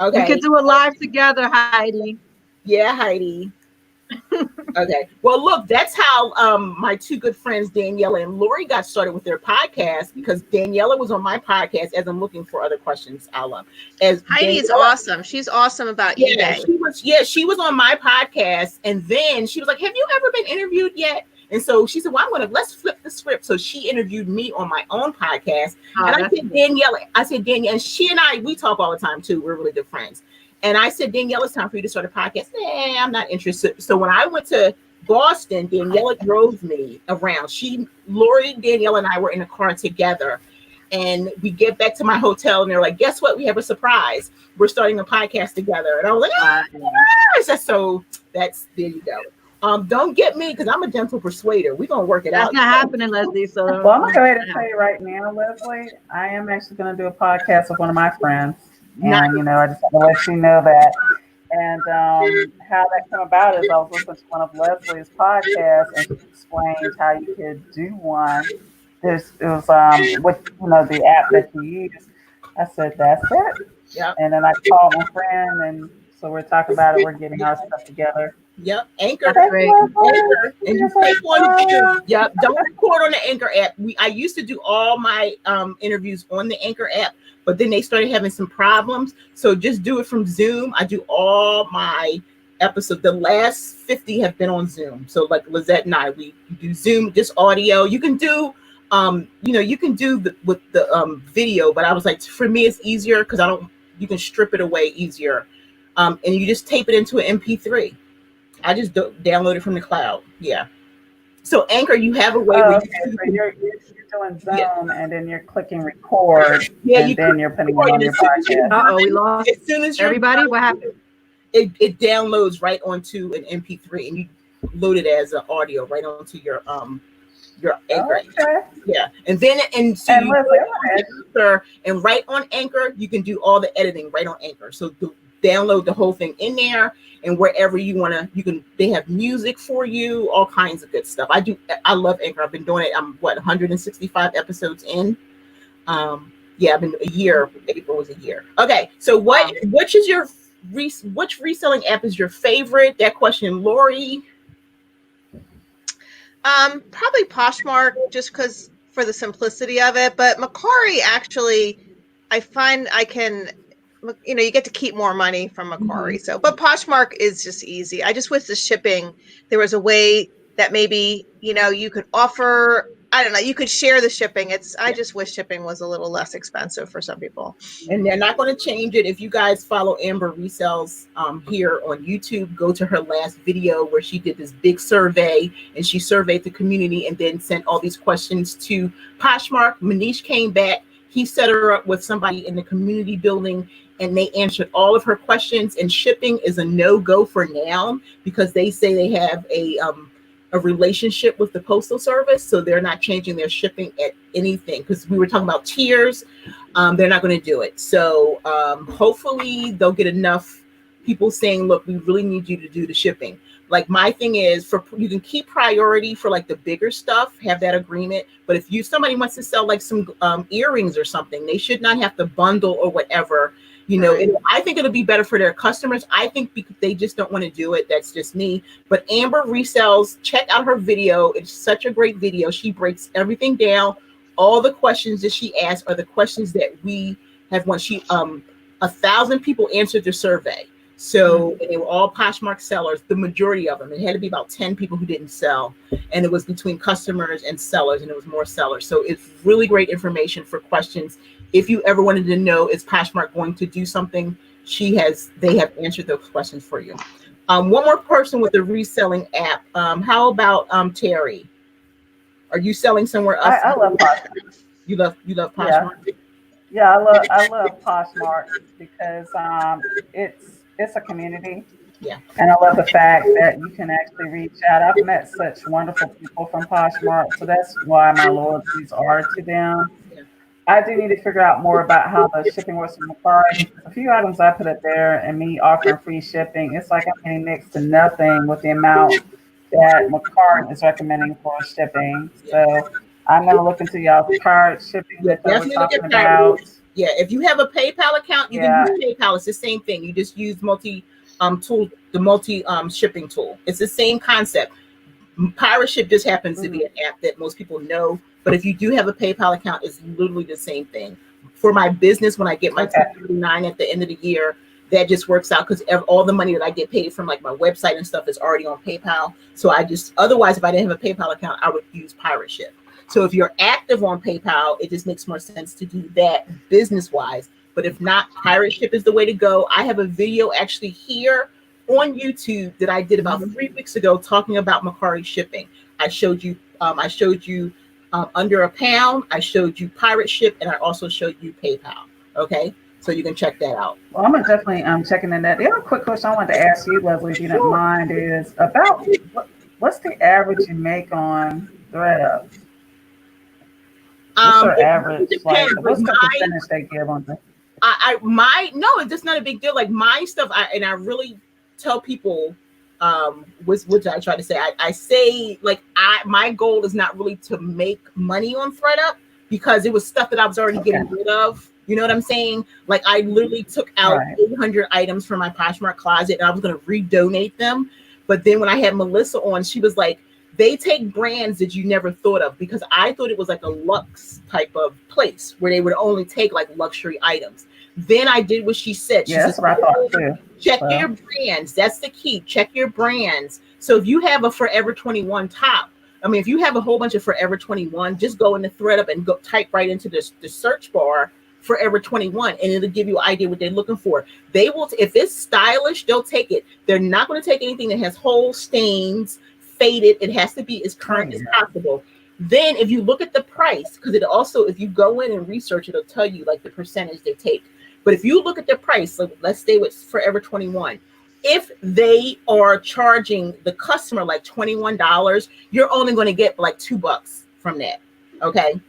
Okay. We could do it live together, Heidi. Yeah, Heidi. Okay. Well, look, that's how my 2 good friends, Daniela and Lori, got started with their podcast, because Daniela was on my podcast. As I'm looking for other questions, as Heidi's awesome. She's awesome about eBay. She was on my podcast, and then she was like, "Have you ever been interviewed yet?" And so she said, "Well, let's flip the script." So she interviewed me on my own podcast, and I said, Daniela, and she and we talk all the time too. We're really good friends. And I said, Danielle, it's time for you to start a podcast. I'm not interested. So when I went to Boston, Daniela drove me around. Lori, Danielle, and I were in a car together. And we get back to my hotel, and they're like, guess what? We have a surprise. We're starting a podcast together. And I was like, so there you go. Don't get me, because I'm a gentle persuader. We're going to work it out. That's not happening, Leslie. So well, I'm going to go ahead and tell you right now, Leslie, I am actually going to do a podcast with one of my friends. And, I just want to let you know that. And how that came about is I was listening to one of Leslie's podcasts, and she explained how you could do one. It was the app that you use. I said, that's it. Yep. And then I called my friend, and so we're talking about it. We're getting our stuff together. Yep, Anchor. That's great. Anchor, and you take on Zoom. Yep, don't record on the Anchor app. I used to do all my interviews on the Anchor app, but then they started having some problems. So just do it from Zoom. I do all my episodes. The last 50 have been on Zoom. So like Lizette and I, we do Zoom, just audio. You can do you can do with the video, but I was like, for me it's easier because you can strip it away easier. And you just tape it into an MP3. I just download it from the cloud. Yeah. So Anchor, you have a way where so you're doing Zoom and then you're clicking record and then you're putting it on your podcast. We lost as soon as everybody. What happened? It downloads right onto an MP3 and you load it as an audio right onto your Anchor. Okay. Yeah. And then and right on Anchor, you can do all the editing right on Anchor. So download the whole thing in there, and wherever you want to, they have music for you, all kinds of good stuff. I love Anchor. I've been doing it. I'm 165 episodes in. I've been a year. April was a year. Okay. So which reselling app is your favorite? That question, Lori. Probably Poshmark, just because for the simplicity of it. But Mercari, actually, I find I can, you get to keep more money from Mercari. So, but Poshmark is just easy. I just wish the shipping, there was a way that maybe, you could offer, I don't know, you could share the shipping. I just wish shipping was a little less expensive for some people. And they're not going to change it. If you guys follow Amber Resells here on YouTube, go to her last video where she did this big survey and she surveyed the community and then sent all these questions to Poshmark. Manish came back. He set her up with somebody in the community building and they answered all of her questions. And shipping is a no-go for now because they say they have a relationship with the postal service, so they're not changing their shipping at anything. Because we were talking about tiers, they're not going to do it. So hopefully they'll get enough people saying, "Look, we really need you to do the shipping." Like my thing is, you can keep priority for like the bigger stuff, have that agreement. But if somebody wants to sell like some earrings or something, they should not have to bundle or whatever. I think it'll be better for their customers. I think because they just don't want to do it. That's just me. But Amber Resells, check out her video. It's such a great video. She breaks everything down. All the questions that she asked are the questions that we have. When 1,000 people answered the survey. So and they were all Poshmark sellers, the majority of them. It had to be about 10 people who didn't sell. And it was between customers and sellers, and it was more sellers. So it's really great information for questions. If you ever wanted to know, is Poshmark going to do something? They have answered those questions for you. One more person with the reselling app. How about Terry? Are you selling somewhere else? I love Poshmark. You love Poshmark? Yeah, I love Poshmark because it's a community. Yeah. And I love the fact that you can actually reach out. I've met such wonderful people from Poshmark, so that's why my loyalties are to them. I do need to figure out more about how the shipping works with Mercari. A few items I put up there and me offering free shipping, it's like I'm paying next to nothing with the amount that Mercari is recommending for shipping. So I'm going to look into y'all's pirate shipping that we're talking about. Yeah, if you have a PayPal account, you can use PayPal. It's the same thing. You just use shipping tool. It's the same concept. Pirate Ship just happens to be an app that most people know. But if you do have a PayPal account, it's literally the same thing. For my business, when I get my 1099 at the end of the year, that just works out because all the money that I get paid from like my website and stuff is already on PayPal. So otherwise, if I didn't have a PayPal account, I would use Pirate Ship. So if you're active on PayPal, it just makes more sense to do that business-wise. But if not, Pirate Ship is the way to go. I have a video actually here on YouTube that I did about 3 weeks ago talking about Mercari shipping. I showed you under £1. I showed you Pirate Ship, and I also showed you PayPal. Okay, so you can check that out. Well, I'm definitely checking in that. The other quick question I wanted to ask you, Leslie, if you don't mind, is about what's the average you make on ThreadUp? What's your average? What's the percentage they give on the? It's not a big deal. Like my stuff, I really tell people. Which I try to say, I say like my goal is not really to make money on ThreadUp because it was stuff that I was already getting rid of. You know what I'm saying? Like I literally took out 800 items from my Poshmark closet and I was going to redonate them. But then when I had Melissa on, she was like, they take brands that you never thought of, because I thought it was like a luxe type of place where they would only take like luxury items. Then I did what she said. She Yeah, said, that's what I thought too. check Well, your brands. That's the key. Check your brands. So if you have a Forever 21 top, I mean, if you have a whole bunch of Forever 21, just go in the thread up and go type right into the search bar Forever 21, and it'll give you an idea what they're looking for. They will, if it's stylish, they'll take it. They're not going to take anything that has holes, stains, faded. It has to be as current as possible. Then if you look at the price, because it also, if you go in and research, it'll tell you like the percentage they take. But if you look at the price, like let's stay with Forever 21. If they are charging the customer like $21, you're only going to get like $2 from that. Okay.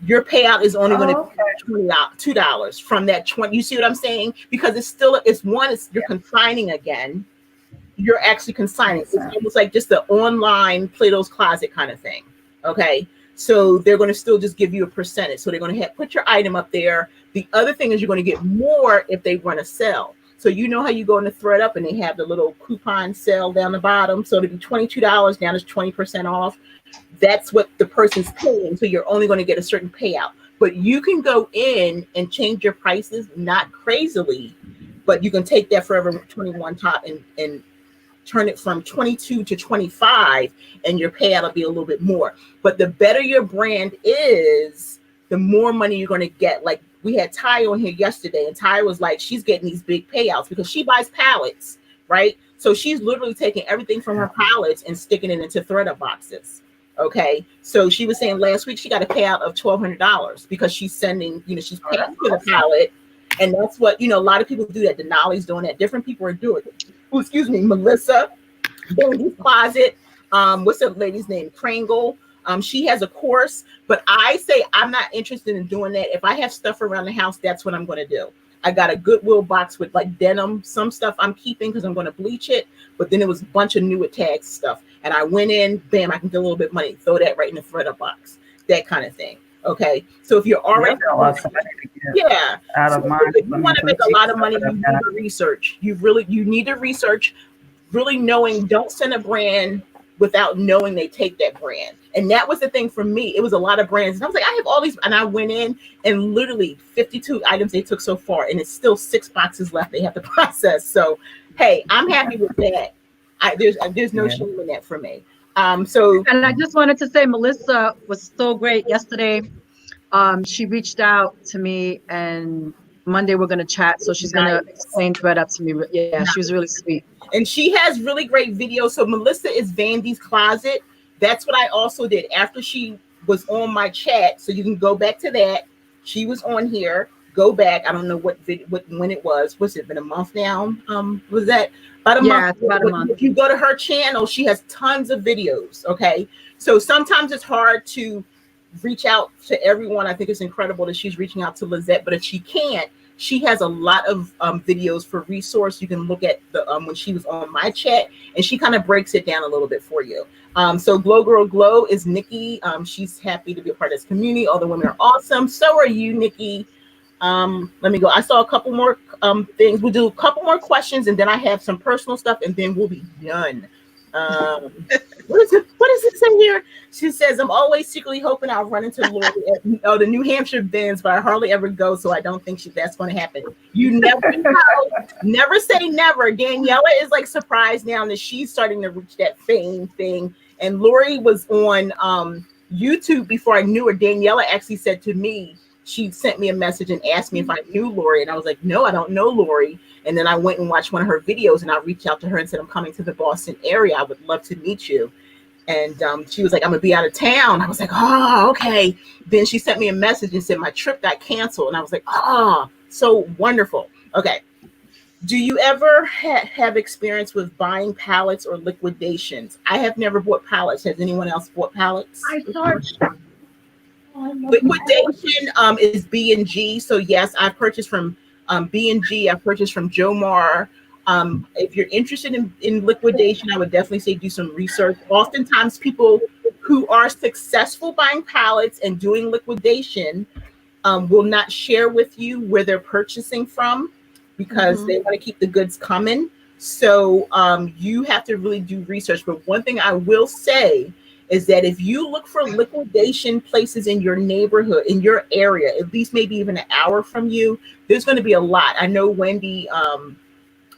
Your payout is only going to be $2 from that 20. You see what I'm saying? Because it's still, you're consigning again. You're actually consigning. It's almost like just the online Plato's Closet kind of thing. Okay. So they're going to still just give you a percentage. So they're going to put your item up there. The other thing is you're going to get more if they run a sale. So you know how you go in the thread up and they have the little coupon sale down the bottom. So it'll be $22, now it's 20% off. That's what the person's paying. So you're only going to get a certain payout. But you can go in and change your prices, not crazily, but you can take that Forever 21 top and turn it from 22 to 25, and your payout will be a little bit more. But the better your brand is, the more money you're going to get. Like we had Ty on here yesterday, and Ty was like, she's getting these big payouts because she buys pallets, right? So she's literally taking everything from her pallets and sticking it into thread-up boxes. Okay, so she was saying last week she got a payout of $1,200 because she's sending, she's paying for the pallet. And that's what, a lot of people do that. Denali's doing that. Different people are doing it. Oh, excuse me, Melissa, Baby's Closet. What's the lady's name? Pringle. She has a course, but I say I'm not interested in doing that. If I have stuff around the house, that's what I'm going to do. I got a Goodwill box with like denim. Some stuff I'm keeping because I'm going to bleach it, but then it was a bunch of new tags stuff. And I went in, bam, I can get a little bit of money, throw that right in the thread-up box, that kind of thing. Okay, so if you're already out of so mind, if you want to make a lot of money, you need to research. You need to research, really knowing. Don't send a brand without knowing they take that brand. And that was the thing for me. It was a lot of brands, and I was like, I have all these, and I went in and literally 52 items they took so far, and it's still 6 boxes left they have to process. So hey, I'm happy with that. There's no shame in that for me. And I just wanted to say Melissa was so great yesterday. She reached out to me, and Monday we're gonna chat. So she's gonna explain thread up to me. Yeah, she was really sweet. And she has really great videos. So Melissa is Vandy's Closet. That's what I also did after she was on my chat. So you can go back to that. She was on here. Go back. I don't know when it was. What's it been a month now? Was that about a month? Yeah, about a month. If you go to her channel, she has tons of videos. Okay. So sometimes it's hard to reach out to everyone. I think it's incredible that she's reaching out to Lizette, but if she can't, she has a lot of videos for resource. You can look at the when she was on my chat, and she kind of breaks it down a little bit for you. So Glow Girl Glow is Nikki. She's happy to be a part of this community. All the women are awesome. So are you, Nikki. Let me go. I saw a couple more things. We'll do a couple more questions, and then I have some personal stuff, and then we'll be done. What does it say here? She says, I'm always secretly hoping I'll run into Lori at the New Hampshire bins, but I hardly ever go, so I don't think that's going to happen. You never know. Never say never. Daniela is like surprised now that she's starting to reach that fame thing. And Lori was on YouTube before I knew her. Daniela actually said to me, she sent me a message and asked me if I knew Lori, and I was like, no, I don't know Lori. And then I went and watched one of her videos, and I reached out to her and said, I'm coming to the Boston area. I would love to meet you. And she was like, I'm going to be out of town. I was like, oh, okay. Then she sent me a message and said, my trip got canceled. And I was like, oh, so wonderful. Okay. Do you ever have experience with buying pallets or liquidations? I have never bought pallets. Has anyone else bought pallets? I thought Liquidation is B&G. So yes, I purchased from B&G. I purchased from Jomar. If you're interested in liquidation, I would definitely say do some research. Oftentimes people who are successful buying pallets and doing liquidation will not share with you where they're purchasing from because they want to keep the goods coming. So you have to really do research. But one thing I will say is that if you look for liquidation places in your neighborhood, in your area, at least maybe even an hour from you, there's going to be a lot. I know Wendy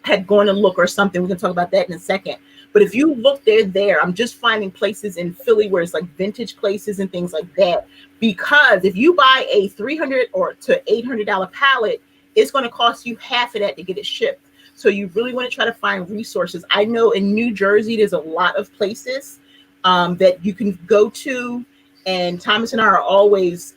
had gone to look or something. We can talk about that in a second. But if you look, they're there. I'm just finding places in Philly where it's like vintage places and things like that. Because if you buy a $300 or to $800 pallet, it's going to cost you half of that to get it shipped. So you really want to try to find resources. I know in New Jersey, there's a lot of places that you can go to. And Thomas and I are always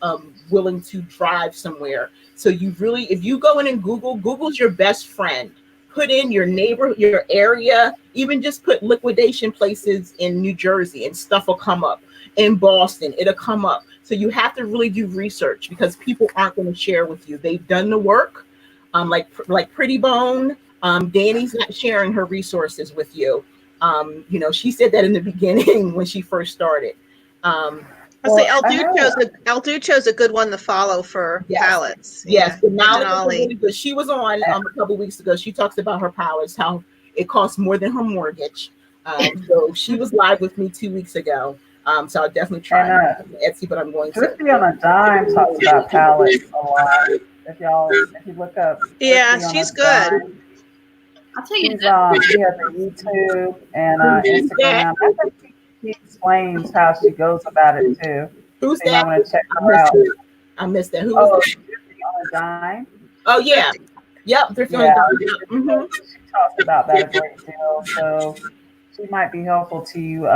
willing to drive somewhere. So you really, if you go in and Google's your best friend. Put in your neighborhood, your area, even just put liquidation places in New Jersey and stuff will come up. In Boston, it'll come up. So you have to really do research because people aren't going to share with you. They've done the work, like Pretty Bone. Danny's not sharing her resources with you. You know, she said that in the beginning when she first started. I'll say El Ducho's a good one to follow for pallets. Yes, yeah. Denali is really good. She was on a couple weeks ago. She talks about her pallets, how it costs more than her mortgage. So she was live with me 2 weeks ago. So I'll definitely try Etsy, but I'm going to. Thrifty on a Dime talks about pallets a lot. If you look up, she's good. I'll tell you. She has a YouTube and Instagram. I think she explains how she goes about it too. Who's so that? I want to check her out. I missed that. Who was that? Thrifty on a Dime. Oh yeah. Yep. Thrifty on a Dime. Mm-hmm. She talks about that a great deal. So she might be helpful to you,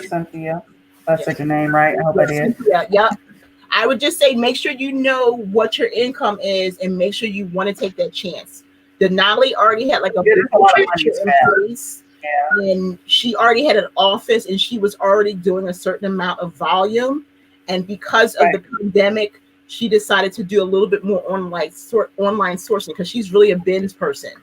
Cynthia. That's your name, right? I hope it is. Yeah. Yep. I would just say make sure you know what your income is and make sure you want to take that chance. Denali already had like a big place, and she already had an office and she was already doing a certain amount of volume. And because of the pandemic, she decided to do a little bit more online sourcing because she's really a bins person.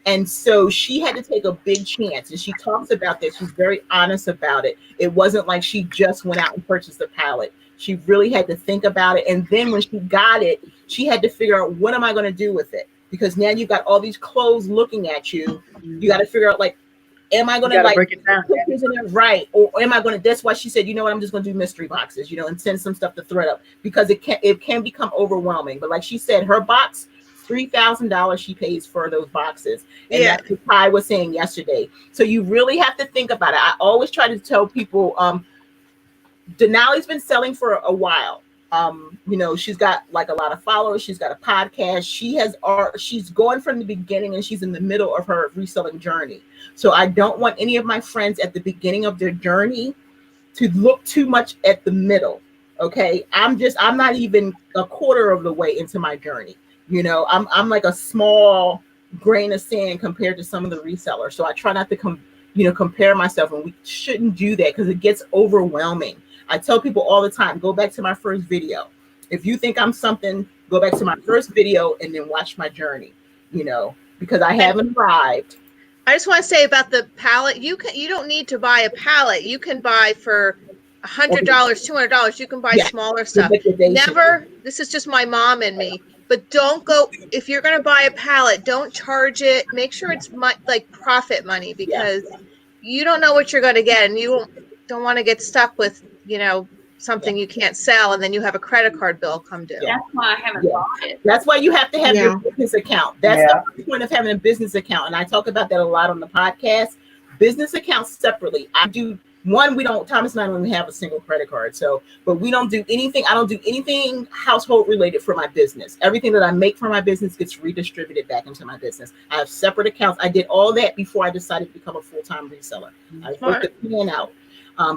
And so she had to take a big chance. And she talks about this. She's very honest about it. It wasn't like she just went out and purchased a pallet. She really had to think about it. And then when she got it, she had to figure out, what am I going to do with it? Because now you've got all these clothes looking at you. You got to figure out, like, am I going to like break it down? Right? Or am I going to? That's why she said, you know what? I'm just going to do mystery boxes, and send some stuff to ThredUp because it can become overwhelming. But like she said, her box, $3,000 she pays for those boxes, and that's what Ty was saying yesterday. So you really have to think about it. I always try to tell people, Denali's been selling for a while. She's got like a lot of followers. She's got a podcast. She's going from the beginning and she's in the middle of her reselling journey. So I don't want any of my friends at the beginning of their journey to look too much at the middle. Okay. I'm not even a quarter of the way into my journey. I'm like a small grain of sand compared to some of the resellers. So I try not to compare myself, and we shouldn't do that because it gets overwhelming. I tell people all the time, go back to my first video. If you think I'm something, go back to my first video and then watch my journey, because I haven't arrived. I just want to say about the pallet, you don't need to buy a pallet. You can buy for $100, $200. You can buy smaller stuff. Never, this is just my mom and me, but don't go, if you're going to buy a pallet, don't charge it. Make sure it's like profit money because you don't know what you're going to get, and you don't want to get stuck with, something you can't sell, and then you have a credit card bill come due. That's why I haven't bought it. That's why you have to have your business account. That's the point of having a business account. And I talk about that a lot on the podcast. Business accounts separately. I do one, Thomas and I don't even have a single credit card. But we don't do anything. I don't do anything household related for my business. Everything that I make for my business gets redistributed back into my business. I have separate accounts. I did all that before I decided to become a full-time reseller. I worked the plan out.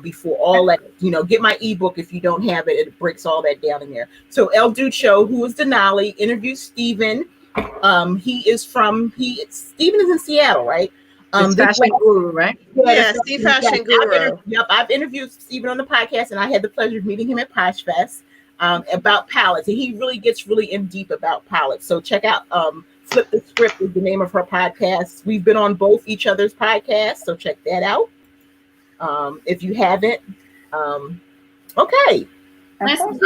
Before all that, get my ebook. If you don't have it, it breaks all that down in there. So El Ducho, who is Denali, interviewed Steven. Steven is in Seattle, right? Fashion Guru, right? Yeah, Steve Fashion Guru. I've interviewed Steven on the podcast, and I had the pleasure of meeting him at Posh Fest about pallets, and he really gets really in deep about pallets. So check out Flip the Script is the name of her podcast. We've been on both each other's podcasts, so check that out. If you haven't, okay. And plus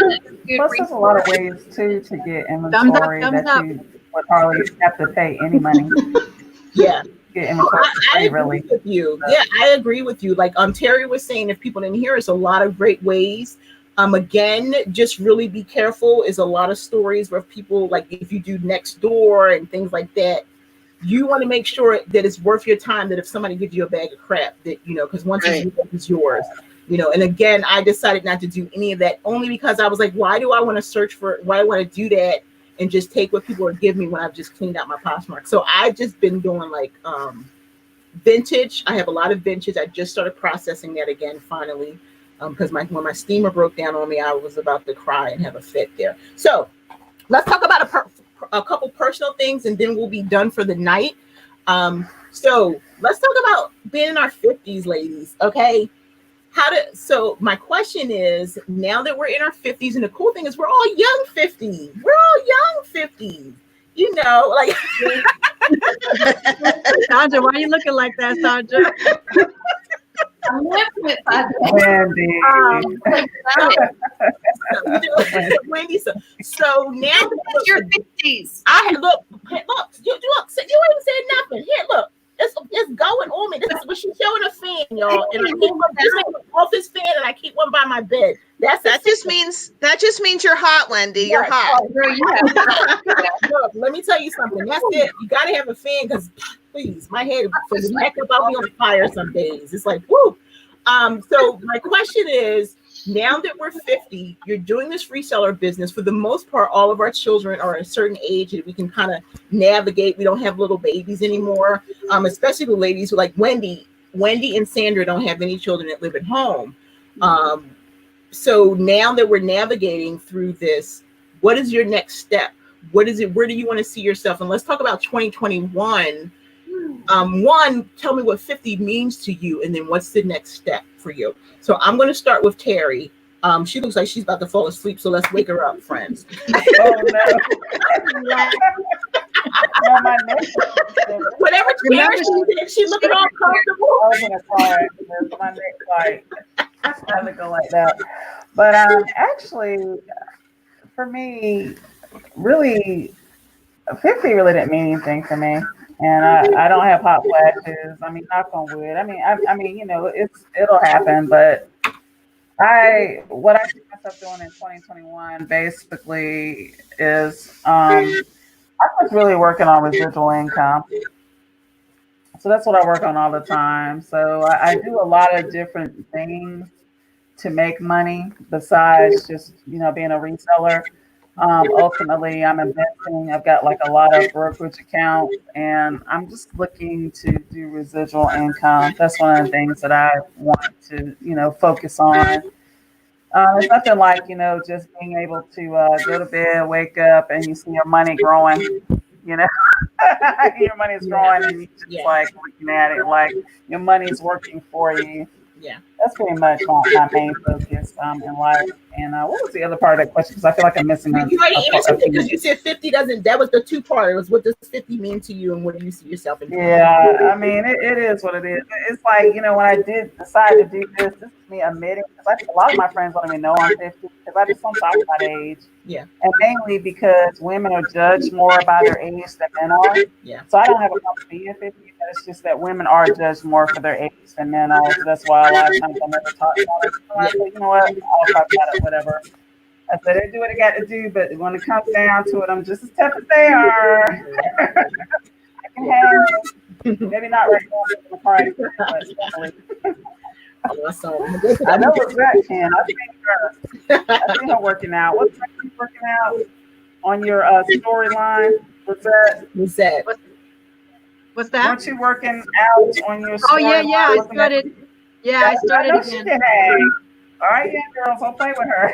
there's a lot of ways too to get inventory that you would hardly have to pay any money. get inventory I free, agree really. with you. Yeah, I agree with you. Like Terry was saying, if people didn't hear us, a lot of great ways. Again, just really be careful. Is a lot of stories where people, like if you do next door and things like that, you want to make sure that it's worth your time. That if somebody gives you a bag of crap, that because once Right. it's yours. And again, I decided not to do any of that only because I was like, why do I want to search for? Why do I want to do that and just take what people are giving me when I've just cleaned out my Poshmark? So I've just been doing like vintage. I have a lot of vintage. I just started processing that again finally because when my steamer broke down on me, I was about to cry and have a fit there. So let's talk about a couple personal things and then we'll be done for the night. So let's talk about being in our 50s, ladies. Okay. So my question is, now that we're in our 50s, and the cool thing is we're all young 50s. We're all young 50s. Like Sandra, why are you looking like that, Sandra? I'm living with that. Wendy. Wendy, so now It's your 50s. look, you ain't said nothing. Here, look. It's going on me. This is what she's showing a fan, y'all. And I keep this office fan, and I keep one by my bed. That just means you're hot, Wendy. You're hot. Look, let me tell you something. That's it. You gotta have a fan because, please, my head from the neck about me on fire some days. It's like, whoo. So my question is, now that we're 50, you're doing this reseller business. For the most part, all of our children are a certain age that we can kind of navigate. We don't have little babies anymore, especially the ladies who like Wendy and Sandra don't have any children that live at home. So now that we're navigating through this, what is your next step? What is it? Where do you want to see yourself? And let's talk about 2021. One, tell me what 50 means to you, and then what's the next step for you? So I'm going to start with Terry. She looks like she's about to fall asleep, so let's wake her up, friends. Oh no. No, my neck. Whatever chair she looking all comfortable. I was gonna cry. My neck like had to go like that. But actually, for me, really, 50 really didn't mean anything for me. And I don't have hot flashes. I mean, knock on wood. I mean, it'll happen. But what I see myself doing in 2021 basically is I was really working on residual income. So that's what I work on all the time. So I do a lot of different things to make money besides just being a reseller. Ultimately, I'm investing. I've got like a lot of brokerage accounts, and I'm just looking to do residual income. That's one of the things that I want to, focus on. It's nothing like, just being able to go to bed, wake up, and you see your money growing. Your money's growing, and you just like looking at it like your money's working for you. Yeah, that's pretty much my main focus in life. And what was the other part of that question? Because I feel like I'm missing. You already answered it because you said 50 doesn't. That was the two part. It was what does 50 mean to you, and what do you see yourself in? Yeah, I mean, it is what it is. It's like when I did decide to do this is me admitting because a lot of my friends don't even know I'm 50 because I just don't talk about age. Yeah, and mainly because women are judged more by their age than men are. Yeah. So I don't have a problem being 50, but it's just that women are judged more for their age than men are. So that's why a lot of times I never talk about it. So I said, you know what? I'll talk about it, whatever. I said, they do what they got to do, but when it comes down to it, I'm just as tough as they are. I can handle maybe not right now in the party, but definitely. Awesome. I know what's that, Ken. I've seen her working out. What's that keep working out on your storyline? What's that? What's that? Weren't you working out on your storyline? Oh, yeah. I started. Yeah, I started again. All right, yeah, girls, I'll play with her.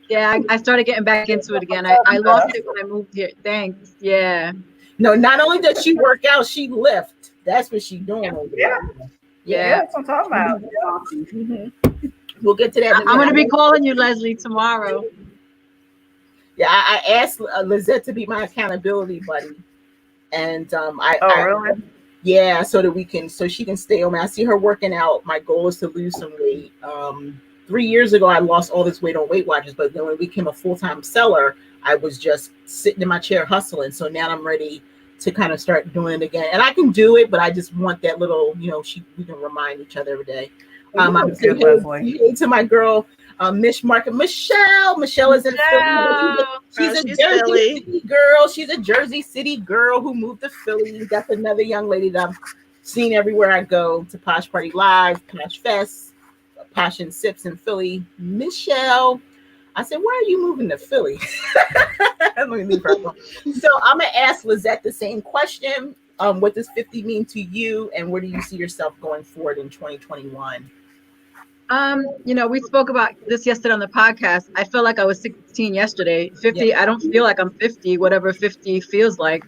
Yeah, I started getting back into it again. I lost it when I moved here. Thanks. Yeah. No, not only does she work out, she lift. That's what she's doing. Yeah, that's what I'm talking about. Mm-hmm. We'll get to that. I'm going to be calling you, Leslie, tomorrow. Yeah, I asked Lizette to be my accountability buddy, and really? Yeah, so she can stay on me. I see her working out. My goal is to lose some weight. 3 years ago, I lost all this weight on Weight Watchers, but then when I became a full-time seller, I was just sitting in my chair hustling. So now I'm ready to kind of start doing it again. And I can do it, but I just want that little, we can remind each other every day. I'm That's saying good, Leslie. hey to my girl, Miss Market Michelle. Michelle is in Philly. She's a she's Jersey Philly. City girl. She's a Jersey City girl who moved to Philly. That's another young lady that I've seen everywhere I go, to Posh Party Live, Posh Fest, Posh and Sips in Philly. Michelle, I said, why are you moving to Philly? Let me leave her alone. So I'm gonna ask Lizette the same question. What does 50 mean to you, and where do you see yourself going forward in 2021? We spoke about this yesterday on the podcast. I felt like I was 16 yesterday. 50, Yeah. I don't feel like I'm 50, whatever 50 feels like.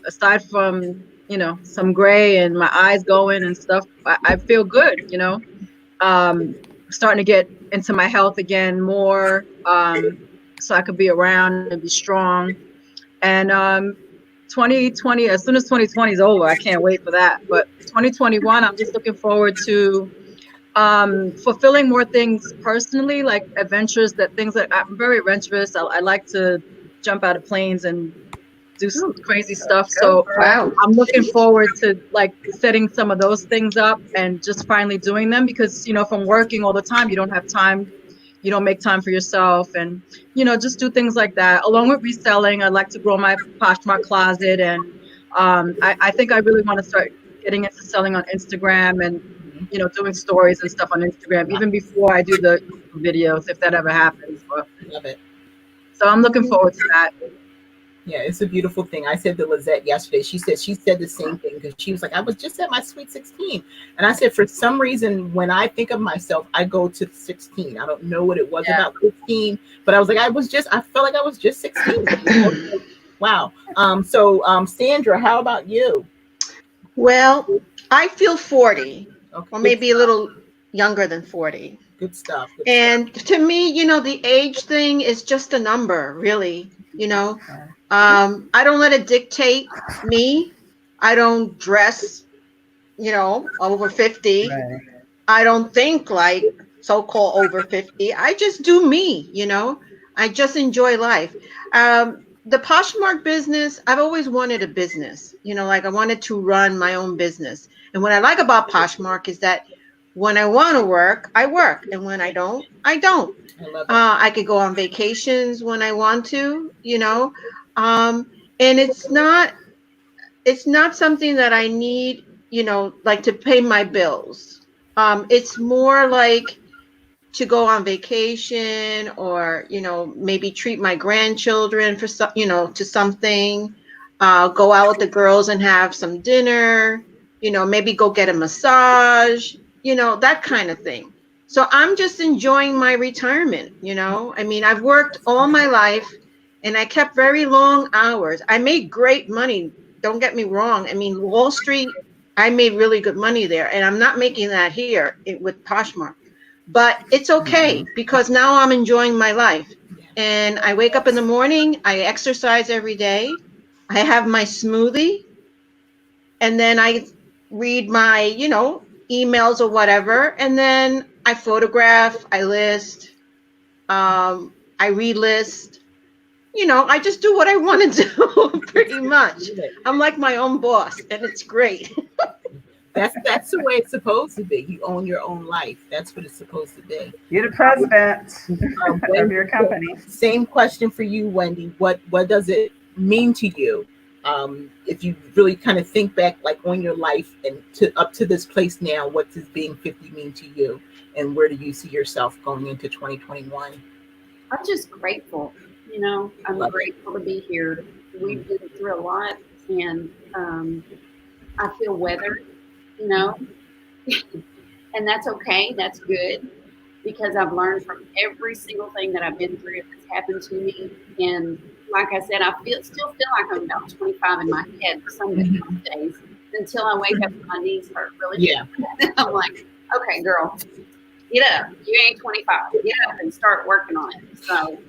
Aside from, some gray and my eyes going and stuff, I feel good, starting to get into my health again more, so I could be around and be strong. And 2020, as soon as 2020 is over, I can't wait for that. But 2021, I'm just looking forward to fulfilling more things personally, like adventures, things that I'm very adventurous. I like to jump out of planes and do crazy stuff. So Wow. I'm looking forward to like setting some of those things up and just finally doing them, because from working all the time, you don't have time, you don't make time for yourself, and just do things like that. Along with reselling, I'd like to grow my Poshmark closet, and I think I really want to start getting into selling on Instagram, and doing stories and stuff on Instagram, even before I do the videos, if that ever happens. But, Love it. so I'm looking forward to that. Yeah, it's a beautiful thing. I said to Lizette yesterday, she said the same thing, because she was like, I was just at my sweet 16. And I said, for some reason, when I think of myself, I go to 16. I don't know what it was about 15, but I was like, I felt like I was just 16. Wow. Sandra, how about you? Well, I feel 40, Okay, or maybe a little younger than 40. good stuff. And to me, the age thing is just a number, really. I don't let it dictate me. I don't dress, over 50. Right. I don't think like so-called over 50. I just do me, I just enjoy life. The Poshmark business, I've always wanted a business, like I wanted to run my own business. And what I like about Poshmark is that when I want to work, I work. And when I don't, I don't. I love it. I could go on vacations when I want to, and it's not something that I need, like to pay my bills. It's more like to go on vacation, or, maybe treat my grandchildren for some, to something, go out with the girls and have some dinner, maybe go get a massage, that kind of thing. So I'm just enjoying my retirement, I mean, I've worked all my life and I kept very long hours. I made great money. Don't get me wrong. I mean, Wall Street, I made really good money there, and I'm not making that here with Poshmark. But it's okay, because now I'm enjoying my life. And I wake up in the morning, I exercise every day, I have my smoothie, and then I read my, emails or whatever, and then I photograph, I list, I relist. I just do what I want to do, pretty much. I'm like my own boss, and it's great. That's the way it's supposed to be. You own your own life. That's what it's supposed to be. You're the president of your company. Same question for you, Wendy. What does it mean to you? If you really kind of think back, like on your life and up to this place now, what does being 50 mean to you, and where do you see yourself going into 2021? I'm just grateful. I'm grateful to be here. We've been through a lot, and I feel weathered, and that's okay. That's good, because I've learned from every single thing that I've been through that's happened to me. And like I said, I still feel like I'm about 25 in my head some days, until I wake up and my knees hurt really bad. I'm like, okay, girl, get up. You ain't 25. Get up and start working on it. So,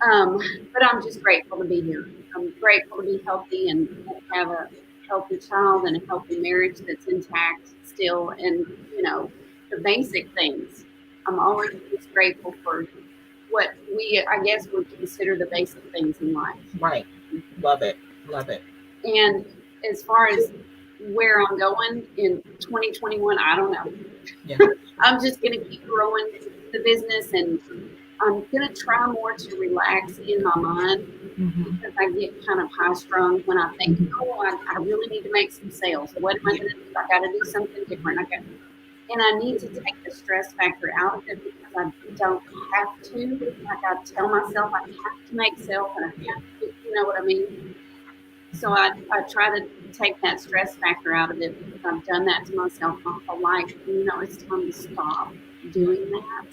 but I'm just grateful to be here. I'm grateful to be healthy and have a healthy child and a healthy marriage that's intact still. And, the basic things. I'm always just grateful for what I guess, would consider the basic things in life. Right. Love it. Love it. And as far as where I'm going in 2021, I don't know. Yeah. I'm just going to keep growing the business, and I'm going to try more to relax in my mind, because I get kind of high strung when I think, oh, I really need to make some sales. What am I going to do? I got to do something different. And I need to take the stress factor out of it, because I don't have to. Like, I tell myself I have to make sales, and I have to, you know what I mean? So I try to take that stress factor out of it, because I've done that to myself my whole life. You know, it's time to stop doing that,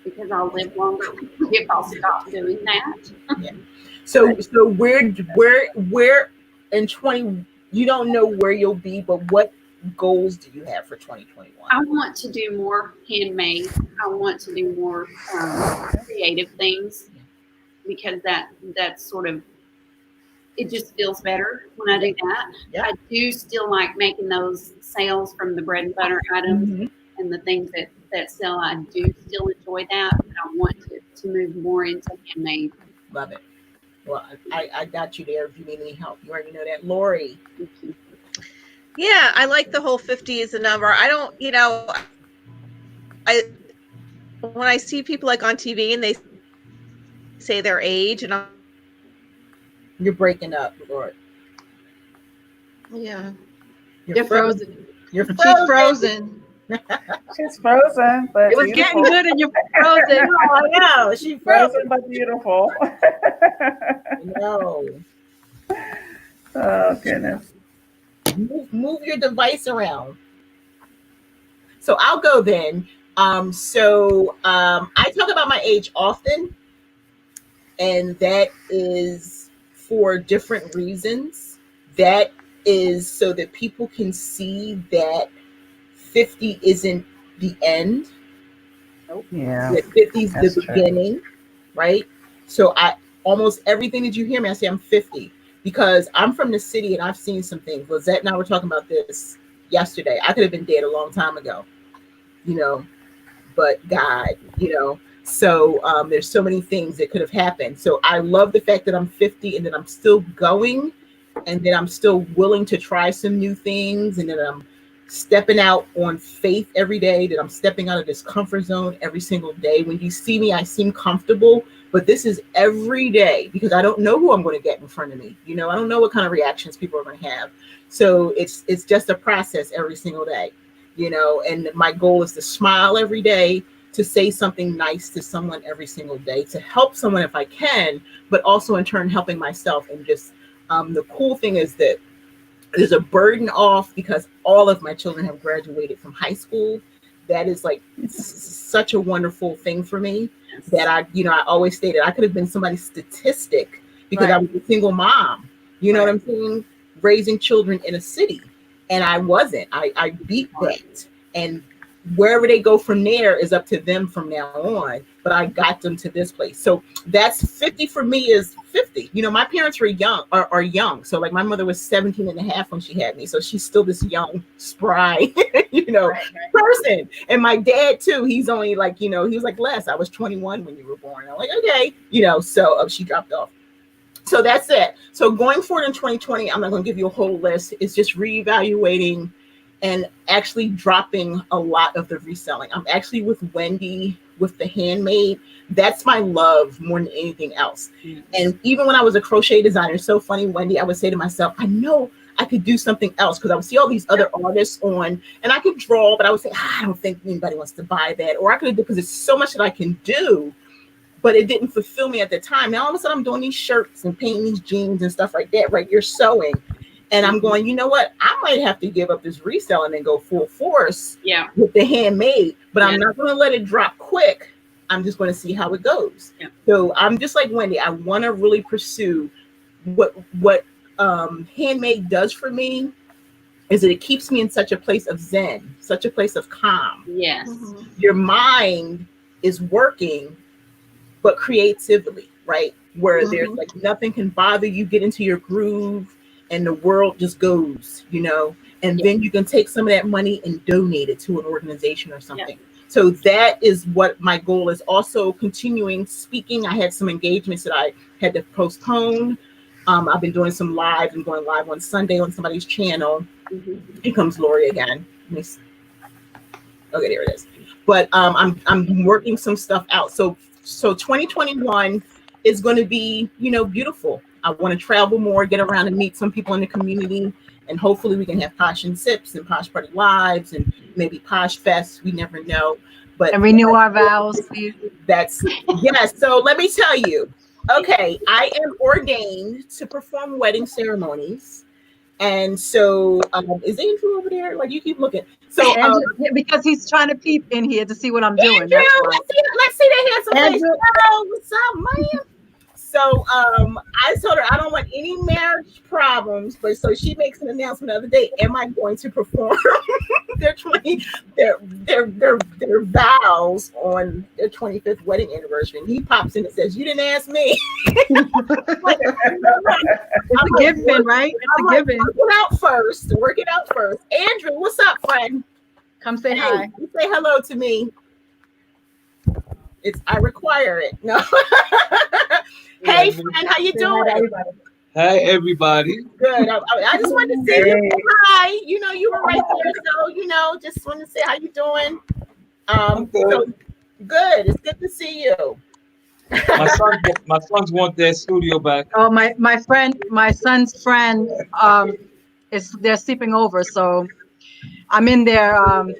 because I'll live longer if I'll stop doing that. Yeah. So where in 20, you don't know where you'll be, but what goals do you have for 2021? I want to do more handmade. I want to do more creative things, because that's sort of, it just feels better when I do that. Yeah. I do still like making those sales from the bread and butter items and the things that sell. I do still enjoy that, but I want to move more into handmade. Love it. Well, I got you there if you need any help. You already know that. Lori. Thank you. Yeah, I like the whole 50 as a number. I don't, when I see people like on TV and they say their age, and You're breaking up, Lori. Yeah. You're frozen. You're She's frozen. frozen. She's frozen, but It was beautiful. getting good and you're frozen. I know. She's Frozen but beautiful. No. Oh goodness. Move your device around. So I'll go then. I talk about my age often, and that is for different reasons. That is so that people can see that 50 isn't the end. Yeah. That 50 is That's the true. beginning, right? So I almost everything that you hear me, I say I'm 50, because I'm from the city and I've seen some things. Lizette and I were talking about this yesterday. I could have been dead a long time ago, but God, So there's so many things that could have happened. So I love the fact that I'm 50 and that I'm still going, and that I'm still willing to try some new things, and that I'm stepping out on faith every day, that I'm stepping out of this comfort zone every single day. When you see me, I seem comfortable, but this is every day, because I don't know who I'm going to get in front of me. I don't know what kind of reactions people are going to have. So it's just a process every single day, and my goal is to smile every day, to say something nice to someone every single day, to help someone if I can, but also in turn helping myself. And just the cool thing is that there's a burden off, because all of my children have graduated from high school. That is like such a wonderful thing for me, that I always stated I could have been somebody's statistic, because I was a single mom, what I'm saying, raising children in a city, and I wasn't. I beat that, and wherever they go from there is up to them from now on, but I got them to this place. So that's 50 for me, is 50. My parents were young, are young. So like my mother was 17 and a half when she had me. So she's still this young, spry, person. And my dad too, he's only like, he was like, Les, I was 21 when you were born. I'm like, okay, so she dropped off. So that's it. So going forward in 2020, I'm not going to give you a whole list. It's just reevaluating and actually dropping a lot of the reselling. I'm actually with Wendy with the handmade. That's my love more than anything else. And even when I was a crochet designer, it's so funny, Wendy, I would say to myself, I know I could do something else, because I would see all these other artists on, and I could draw, but I would say, I don't think anybody wants to buy that. Or I could do, because there's so much that I can do, but it didn't fulfill me at the time. Now all of a sudden I'm doing these shirts and painting these jeans and stuff like that, right? You're sewing. And I'm going, you know what? I might have to give up this reselling and go full force with the handmade, but I'm not going to let it drop quick. I'm just going to see how it goes. Yeah. So I'm just like Wendy. I want to really pursue what handmade does for me, is that it keeps me in such a place of zen, such a place of calm. Yes. Your mind is working, but creatively, right? Where there's like nothing can bother you, get into your groove, and the world just goes, and then you can take some of that money and donate it to an organization or something. So that is what my goal is. Also continuing speaking. I had some engagements that I had to postpone, I've been doing some live and going live on Sunday on somebody's channel. Here comes Lori again. Okay, there it is. But I'm working some stuff out. So 2021 is going to be, beautiful. I want to travel more, get around and meet some people in the community, and hopefully we can have Posh and Sips and Posh Party Lives and maybe Posh Fest. We never know. But and renew our vows. That's yes. So let me tell you. Okay, I am ordained to perform wedding ceremonies. And so, is Andrew over there? Like, you keep looking. So, Andrew, because he's trying to peep in here to see what I'm doing. Andrew, let's see that handsome face. Hello, what's up, man? So, I told her I don't want any marriage problems, but so she makes an announcement the other day. Am I going to perform their vows on their 25th wedding anniversary? And he pops in and says, "You didn't ask me." It's a given, right? It's a given. Work it out first. Andrew, what's up, friend? Come say hi. You say hello to me. I require it. No. Hey, friend, how you doing? Hi, everybody. Good. I just wanted to say hi. You were right there, so just wanted to say how you doing. Good. So, good. It's good to see you. My sons want their studio back. Oh, my son's friend, they're sleeping over, so I'm in their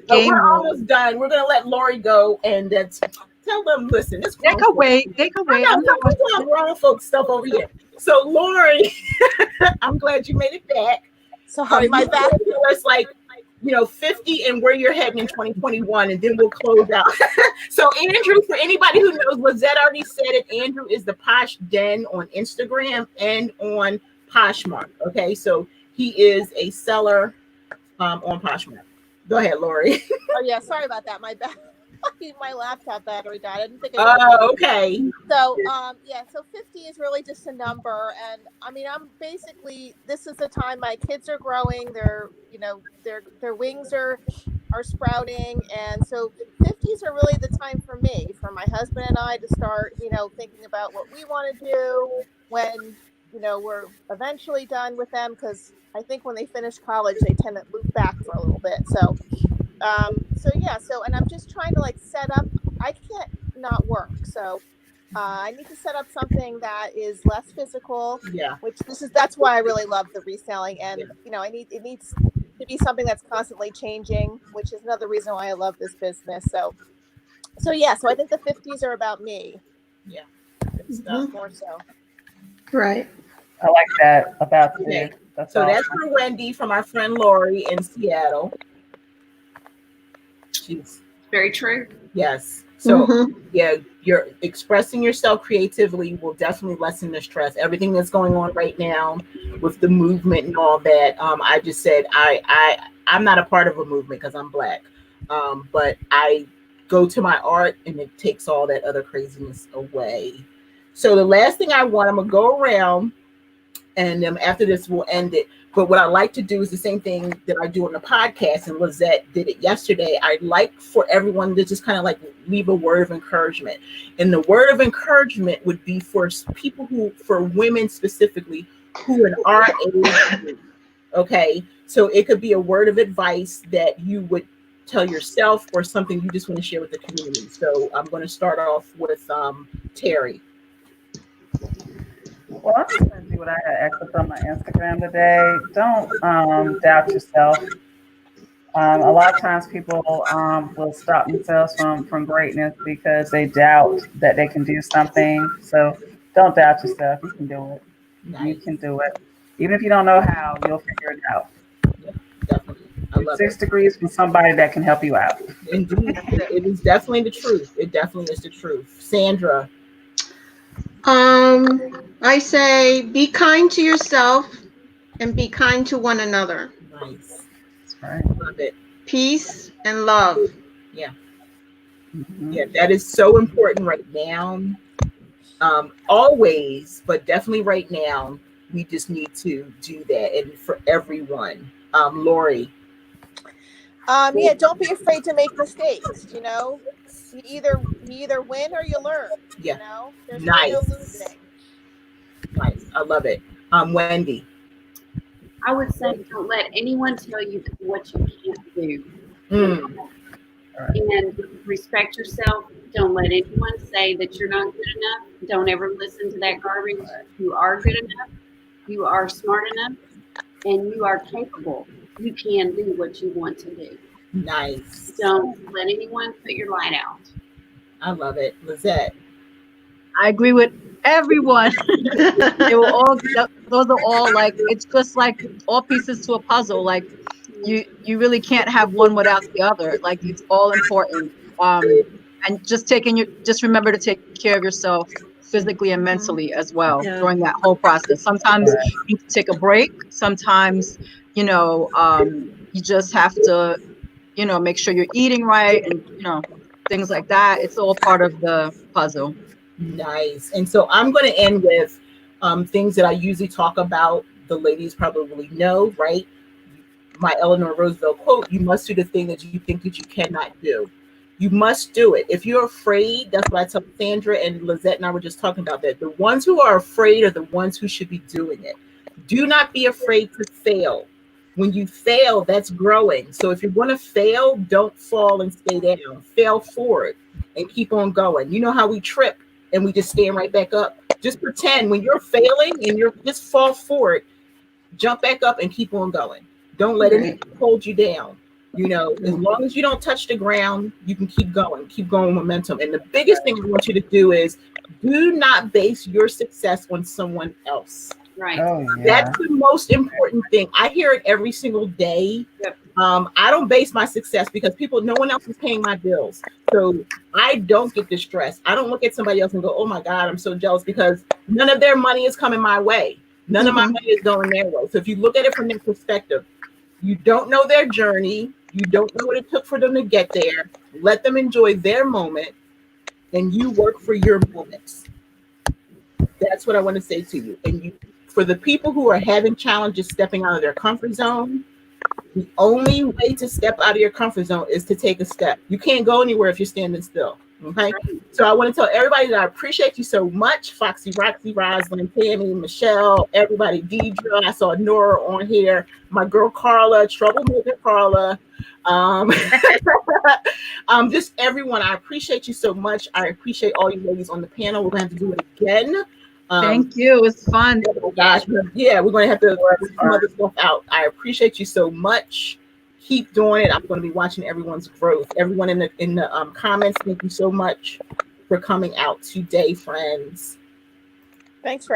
game We're room. almost done. We're gonna let Lori go and tell them. Listen, They could wait. They could wait. I'm not doing grown folks stuff over here. So, Lori, I'm glad you made it back. Sorry, my back. It's like 50 and where you're heading in 2021, and then we'll close out. So, Andrew, for anybody who knows, Lizette already said it. Andrew is the Posh Den on Instagram and on Poshmark. Okay, so he is a seller on Poshmark. Go ahead, Lori. Oh yeah, sorry about that. My back. My laptop battery died. I didn't think. Okay. So so 50 is really just a number, and I mean, this is the time my kids are growing. Their wings are sprouting, and so 50s are really the time for me, for my husband and I to start, thinking about what we want to do when we're eventually done with them, because I think when they finish college they tend to loop back for a little bit. And I'm just trying to set up. I can't not work, so I need to set up something that is less physical. Yeah. That's why I really love the reselling, and it needs to be something that's constantly changing, which is another reason why I love this business. So I think the 50s are about me. Yeah. More so. Right. I like that about you. That's for Wendy from our friend Lori in Seattle. She's very true. Yes. So you're expressing yourself creatively will definitely lessen the stress. Everything that's going on right now with the movement and all that. I just said I'm not a part of a movement because I'm Black. But I go to my art and it takes all that other craziness away. So the last thing I'm gonna go around, and after this we'll end it. But what I like to do is the same thing that I do on the podcast, and Lizette did it yesterday. I'd like for everyone to just kind of leave a word of encouragement. And the word of encouragement would be for women specifically who in our age group. Okay. So it could be a word of advice that you would tell yourself or something you just want to share with the community. So I'm going to start off with Terry. Well, I'm just going to do what I had asked on my Instagram today. Don't doubt yourself. A lot of times people will stop themselves from greatness because they doubt that they can do something. So don't doubt yourself. You can do it. Nice. You can do it. Even if you don't know how, you'll figure it out. Yeah, definitely. I love 6 degrees from somebody that can help you out. Indeed. It is definitely the truth. It definitely is the truth. Sandra. I say be kind to yourself and be kind to one another. Nice. That's right. Love it. Peace and love. Yeah. Mm-hmm. Yeah, that is so important right now. Always, but definitely right now, we just need to do that, and for everyone. Lori. Don't be afraid to make mistakes. You either win or you learn. Yeah. There's nice. no losing. Nice. I love it. Wendy. I would say don't let anyone tell you what you can't do. Mm. And respect yourself. Don't let anyone say that you're not good enough. Don't ever listen to that garbage. You are good enough. You are smart enough. And you are capable. You can do what you want to do. Nice. Don't let anyone put your light out. I love it. Lizette. I agree with everyone. They were all, those are all like, it's just like all pieces to a puzzle. Like you really can't have one without the other. Like it's all important. And just remember to take care of yourself physically and mentally as well Yeah. during that whole process. Sometimes you need to take a break. Sometimes, you just have to, make sure you're eating right and, things like that. It's all part of the puzzle. Nice. And so I'm going to end with things that I usually talk about. The ladies probably know, right? My Eleanor Roosevelt quote, you must do the thing that you think that you cannot do. You must do it. If you're afraid, that's what I tell Sandra and Lizette and I were just talking about that. The ones who are afraid are the ones who should be doing it. Do not be afraid to fail. When you fail, that's growing. So if you're going to fail, don't fall and stay down. Fail forward and keep on going. You know how we trip and we just stand right back up? Just pretend when you're failing and you're just fall forward, jump back up and keep on going. Don't let anything hold you down. As long as you don't touch the ground, you can keep going with momentum. And the biggest thing I want you to do is do not base your success on someone else. Right. Oh, yeah. That's the most important thing. I hear it every single day. Yep. I don't base my success because no one else is paying my bills. So I don't get distressed. I don't look at somebody else and go, oh my God, I'm so jealous, because none of their money is coming my way. None of my money is going their way. So if you look at it from that perspective, you don't know their journey. You don't know what it took for them to get there. Let them enjoy their moment and you work for your moments. That's what I want to say to you. And for the people who are having challenges stepping out of their comfort zone, the only way to step out of your comfort zone is to take a step. You can't go anywhere if you're standing still. Okay. So I want to tell everybody that I appreciate you so much. Foxy, Roxy, Rosalind, Tammy, Michelle, everybody, Deidre. I saw Nora on here. My girl Carla, Troublemaker Carla. Just everyone. I appreciate you so much. I appreciate all you ladies on the panel. We're going to have to do it again. Thank you. It was fun. Oh gosh, yeah, we're going to have to work some other stuff out. I appreciate you so much. Keep doing it. I'm going to be watching everyone's growth. Everyone in the comments, thank you so much for coming out today, friends. Thanks for